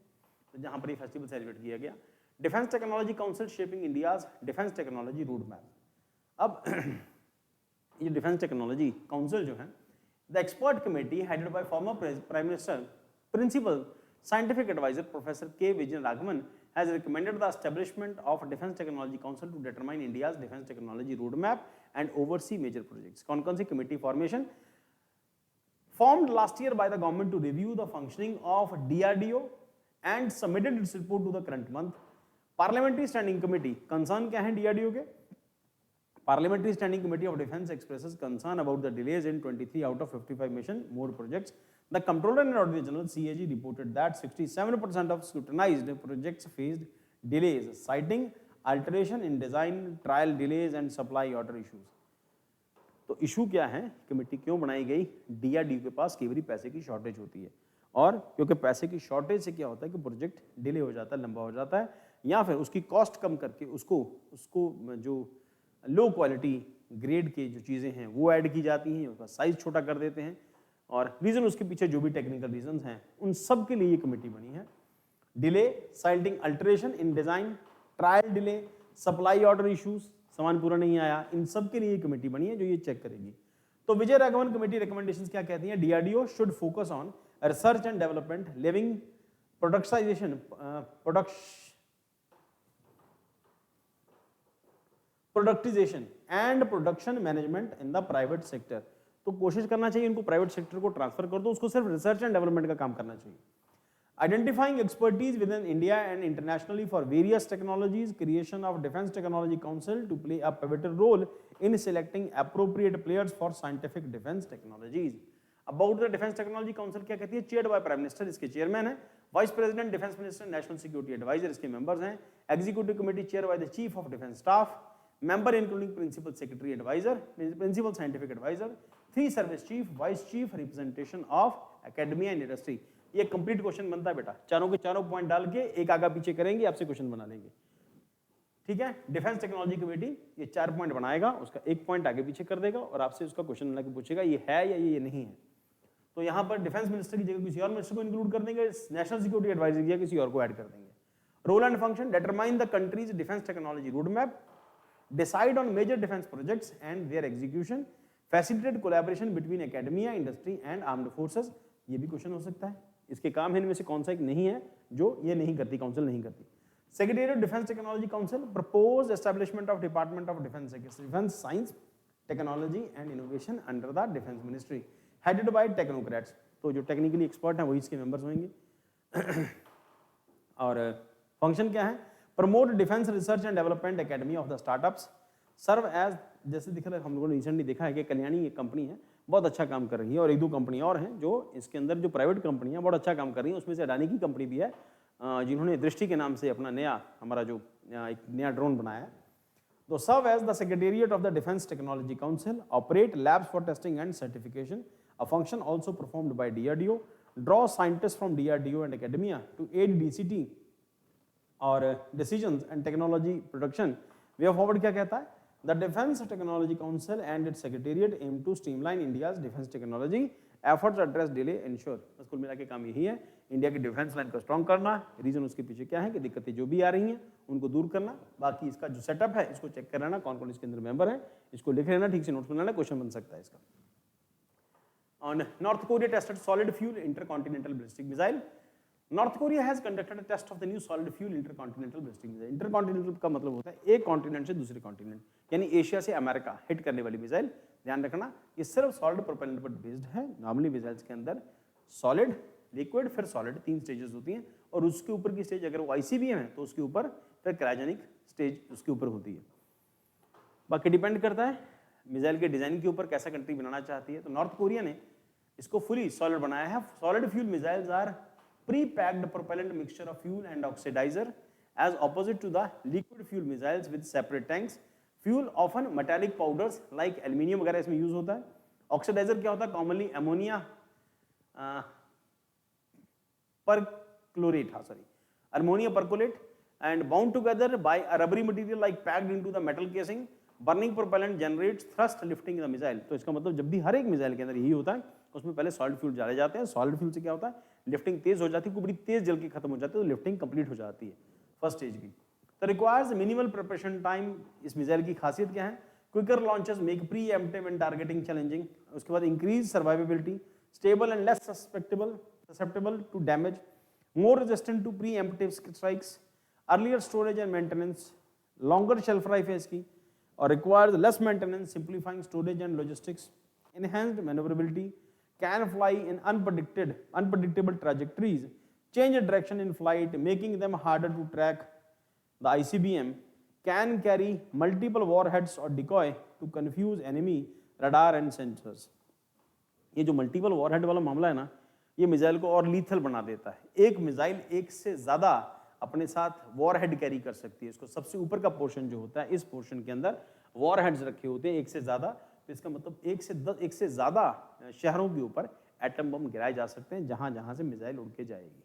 तो जहां पर ये फेस्टिवल सेलिब्रेट किया गया। Defence technology council shaping India's defence technology road map. अब ये डिफेंस टेक्नोलॉजी काउंसिल जो है, the expert committee headed by former prime minister principal scientific adviser professor K Vijay Raghavan has recommended the establishment of a defense technology council to determine India's defense technology roadmap and oversee major projects. कौन-कौन सी committee formation formed last year by the government to review the functioning of DRDO and submitted its report to the current month. Parliamentary Standing Committee concern क्या है DRDO के? Parliamentary Standing Committee of Defense expresses concern about the delays in 23 out of 55 mission mode projects. The Comptroller and Auditor General CAG reported that 67% of scrutinized projects faced delays, citing alteration in design, trial delays and supply order issues. तो issue क्या है? Committee क्यों बनाई गई? DRDO के पास कई बार पैसे की शॉर्टेज होती है और क्योंकि पैसे की शॉर्टेज से क्या होता है कि प्रोजेक्ट डिले हो जाता है, लंबा हो जाता है, या फिर उसकी कॉस्ट कम करके उसको जो लो क्वालिटी ग्रेड के जो चीज़ें हैं वो ऐड की जाती हैं, उसका साइज छोटा कर देते हैं, और रीजन उसके पीछे जो भी टेक्निकल रीजंस हैं उन सब के लिए ये कमेटी बनी है। Delay, citing alteration in design, trial delay, supply order issues, सामान पूरा नहीं आया, इन सब के लिए ये कमेटी बनी है जो ये चेक करेगी। तो विजय राघवन कमेटी रिकमेंडेशंस क्या कहती हैं? DRDO should focus on research and development, living productization, productization and production management in the private sector. तो कोशिश करना चाहिए इनको प्राइवेट सेक्टर को ट्रांसफर कर दो, उसको सिर्फ रिसर्च एंड डेवलपमेंट का काम करना चाहिए। Identifying expertise within India and internationally for various technologies, creation of defence technology council to play a pivotal role in selecting appropriate players for scientific defence technologies. About the defence technology council क्या कहती है? Chaired by prime minister, इसके chairman है, vice president defence minister, national security adviser इसके members हैं, executive committee chair by the chief of defence staff, member including principal secretary advisor, principal scientific advisor, 3 service chief, vice chief, representation of academia and industry। ये complete question बनता है बेटा, चारों के चारों point डाल के एक आगा पीछे करेंगे, आपसे क्वेश्चन बना लेंगे, ठीक है। डिफेंस टेक्नोलॉजी कमेटी ये 4 पॉइंट बनाएगा, उसका एक पॉइंट आगे पीछे कर देगा और आपसे उसका क्वेश्चन बना के पूछेगा ये है या ये नहीं है। तो यहाँ पर डिफेंस मिनिस्टर की जगह किसी और मिनिस्टर को इंक्लूड कर देंगे, नेशनल सिक्योरिटी एडवाइजर या किसी और को ऐड कर देंगे। Role and function, determine the country's defence technology road map, decide on major defense projects and their execution, facilitate collaboration between academia, industry and armed forces। ये भी क्वेश्चन हो सकता है, इसके काम है इनमें से कौन सा एक नहीं है जो ये नहीं करती, काउंसिल नहीं करती। Secretary of defence technology council propose establishment of department of defence science technology and innovation under the defence ministry, headed by technocrats. तो जो टेक्निकली एक्सपर्ट हैं वही इसके मेंबर्स होंगे। और फंक्शन क्या है? Promote defence research and development academy of the startups, serve as, जैसे दिख रहा है हम लोगों ने रिसेंटली देखा है कि कल्याणी एक कंपनी है बहुत अच्छा काम कर रही है, और 1-2 कंपनी और हैं जो इसके अंदर जो प्राइवेट कंपनी है बहुत अच्छा काम कर रही है, उसमें से अडानी की कंपनी भी है जिन्होंने दृष्टि के नाम से अपना नया हमारा जो एक नया ड्रोन बनाया है। तो serve as the secretariat of the defence technology council, operate labs for testing and certification, a function also performed by DRDO, draw scientist from DRDO and academia to aid DCT और decisions and technology production. Way forward क्या कहता है? The defence technology council and its secretariat aim to streamline India's defence technology efforts address delay ensure. बस कुल मिला के काम यही है, इंडिया की डिफेंस लाइन को स्ट्रॉन्ग करना। रीजन उसके पीछे क्या है कि दिक्कतें जो भी आ रही हैं उनको दूर करना, बाकी इसका जो सेटअप है इसको चेक कर लेना, कौन कौन इसके अंदर मेंबर है, इसको लिख लेना, ठीक से नोट्स बनाना, क्वेश्चन बन सकता है इसका। On North Korea tested solid fuel intercontinental ballistic missile. North Korea has conducted a test of the new solid fuel intercontinental ballistic missile. Intercontinental का मतलब होता है एक कॉन्टिनेंट से दूसरे कॉन्टिनेंट, यानी एशिया से अमेरिका हिट करने वाली मिसाइल। ध्यान रखना ये सिर्फ सॉलिड प्रोपेलेंट पर बेस्ड है। नॉर्मली मिसाइल्स के अंदर सॉलिड, लिक्विड फिर सॉलिड 3 स्टेजेस होती हैं, और उसके ऊपर की स्टेज अगर वो ICBM है तो उसके ऊपर फिर क्रायोजेनिक स्टेज उसके ऊपर होती है। बाकी डिपेंड करता है मिसाइल के डिजाइन के ऊपर कैसा कंट्री बनाना चाहती है। तो नॉर्थ कोरिया ने इसको फुली सॉलिड बनाया है। Solid fuel missiles are pre-packed propellant mixture of fuel and oxidizer as opposite to the liquid fuel missiles with separate tanks. Fuel often metallic powders like aluminium वगैरह इसमें use होता है। Oxidiser क्या होता है? Commonly ammonia perchlorate, ammonia percolate and bound together by a rubbery material like packed into the metal casing. Burning propellant generates thrust lifting the missile। तो इसका मतलब जब भी हर एक मिसाइल के अंदर यही होता है, उसमें पहले सॉलिड फ्यूल डाले जाते हैं। सॉलिड फ्यूल से क्या होता है? लिफ्टिंग तेज हो जाती है, बड़ी तेज जल के खत्म हो जाती है, तो लिफ्टिंग कंप्लीट हो जाती है फर्स्ट स्टेज की। तो रिक्वायर्स मिनिमल प्रिपरेशन टाइम। इस मिसाइल की खासियत क्या है? Quicker launches make preemptive and targeting challenging. उसके बाद increase survivability, stable and less susceptible to damage, more resistant to preemptive strikes, earlier storage and maintenance, longer shelf life है इसकी, और requires less maintenance, simplifying storage and logistics, enhanced maneuverability, can fly in unpredictable trajectories, change direction in flight, making them harder to track. The ICBM can carry multiple warheads or decoy to confuse enemy radar and sensors. ये जो multiple warhead वाला मामला है ना, ये missile को और lethal बना देता है। एक मिसाइल एक से ज्यादा अपने साथ वॉरहेड कैरी कर सकती है। इसको सबसे ऊपर का पोर्शन जो होता है, इस पोर्शन के अंदर वॉरहेड्स रखे होते हैं एक से ज्यादा। तो इसका मतलब 1 से ज्यादा शहरों के ऊपर एटम बम गिराए जा सकते हैं जहां जहां से मिसाइल उड़ के जाएगी।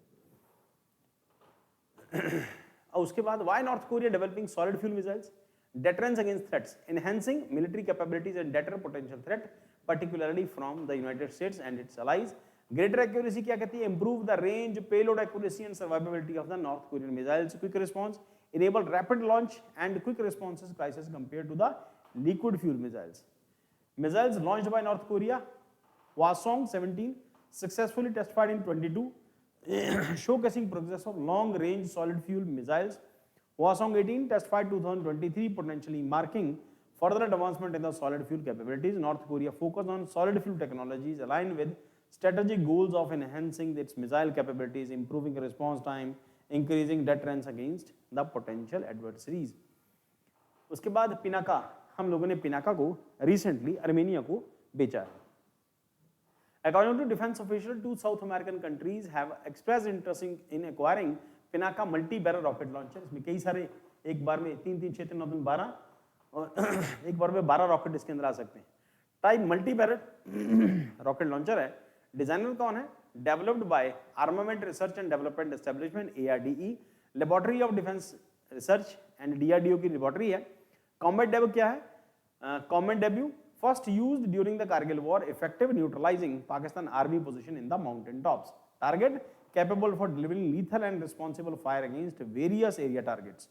और उसके बाद why North Korea developing solid fuel missiles? Deterrence against threats, enhancing military capabilities and deter potential threat particularly from the United States and its allies. Greater accuracy क्या कहती है? Improve the range, payload accuracy and survivability of the North Korean missiles. Quick response, enable rapid launch and quick responses crisis compared to the liquid fuel missiles. Missiles launched by North Korea, Hwasong 17, successfully testified in 22, showcasing progress of long-range solid-fuel missiles. Hwasong 18 testified 2023, potentially marking further advancement in the solid-fuel capabilities. North Korea focused on solid-fuel technologies aligned with strategic goals of enhancing its missile capabilities, improving response time, increasing deterrence against the potential adversaries. उसके बाद पिनाका, हम लोगों ने पिनाका को recently Armenia को बेचा है. According to defense official, 2 South American countries have expressed interest in acquiring Pinaka multi-barrel rocket launcher. इसमें कई सारे एक बार में 3, 3, 6, 3, 9, 12 और एक बार में 12 रॉकेट इसके अंदर आ सकते हैं. टाइप मल्टी-बैरल रॉकेट लॉन्चर है. डिजाइनर कौन है? Developed by armament research and development establishment ARDE, laboratory of defence research and DRDO की लेबोरेटरी है. कॉम्बैट डेब्यू क्या है? Combat debut first used during the Kargil war, effective neutralizing Pakistan army position in the mountain tops. Target capable for delivering lethal and responsible fire against various area targets,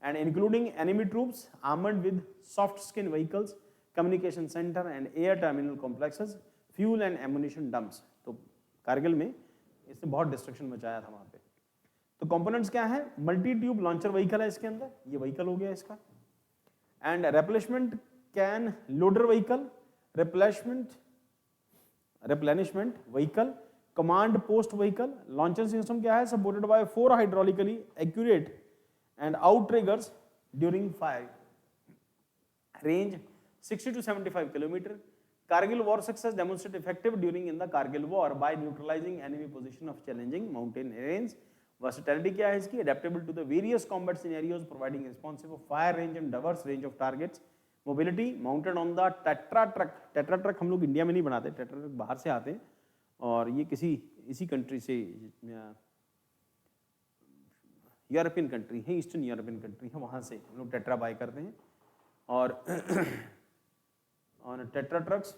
and including enemy troops armed with soft skin vehicles, communication center and air terminal complexes, fuel and ammunition dumps. तो कारगिल में इसने बहुत destruction मचाया था वहाँ पे. तो components क्या है? मल्टी ट्यूब लॉन्चर व्हीकल है इसके अंदर, ये व्हीकल हो गया इसका. And replenishment can loader vehicle, replenishment vehicle, command post vehicle. Launching system क्या है? Supported by 4 hydraulically accurate and out triggers during fire. Range 60 to 75 kilometre. Kargil war success demonstrated effective during in the Kargil war by neutralizing enemy position of challenging mountain terrains. Versatility क्या है इसकी? Adaptable to the various combat scenarios, providing responsive fire range and diverse range of targets. Mobility mounted on the Tetra truck. Tetra truck हम लोग India में नहीं बनाते, Tetra truck बाहर से आते हैं और ये किसी इसी कंट्री से, यूरोपियन कंट्री है, ईस्टर्न यूरोपियन कंट्री है, वहाँ से हम लोग टेट्रा बाय करते हैं. और on tetra trucks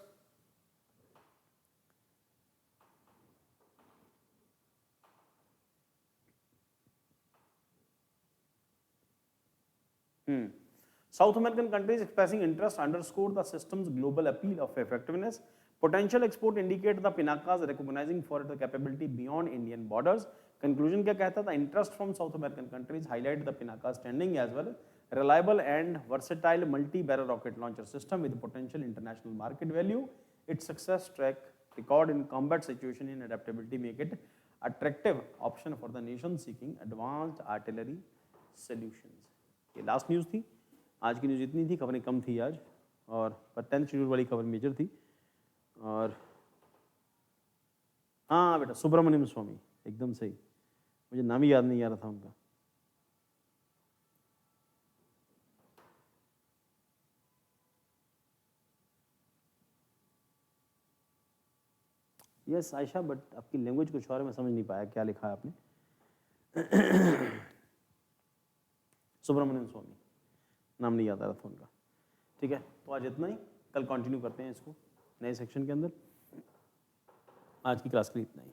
South American countries expressing interest underscore the system's global appeal of effectiveness. Potential export indicate the Pinakas recognizing for the capability beyond Indian borders. Conclusion क्या कहता था? Interest from South American countries highlight the Pinaka standing as well reliable and versatile multi-barrel rocket launcher system with potential international market value. Its success track record in combat situation and adaptability make it attractive option for the nation seeking advanced artillery solutions. ये last news थी. आज की news इतनी थी, खबरें कम थी आज, और पर 10th शेड्यूल वाली खबर मेजर थी. और हाँ बेटा, सुब्रमण्यम स्वामी एकदम सही, मुझे नाम ही याद नहीं आ रहा था उनका. यस आयशा, बट आपकी लैंग्वेज कुछ और है, मैं समझ नहीं पाया क्या लिखा है आपने. सुब्रमण्यम स्वामी नाम नहीं याद आ रहा था उनका. ठीक है, तो आज इतना ही. कल कंटिन्यू करते हैं इसको नए सेक्शन के अंदर. आज की क्लास के लिए इतना ही.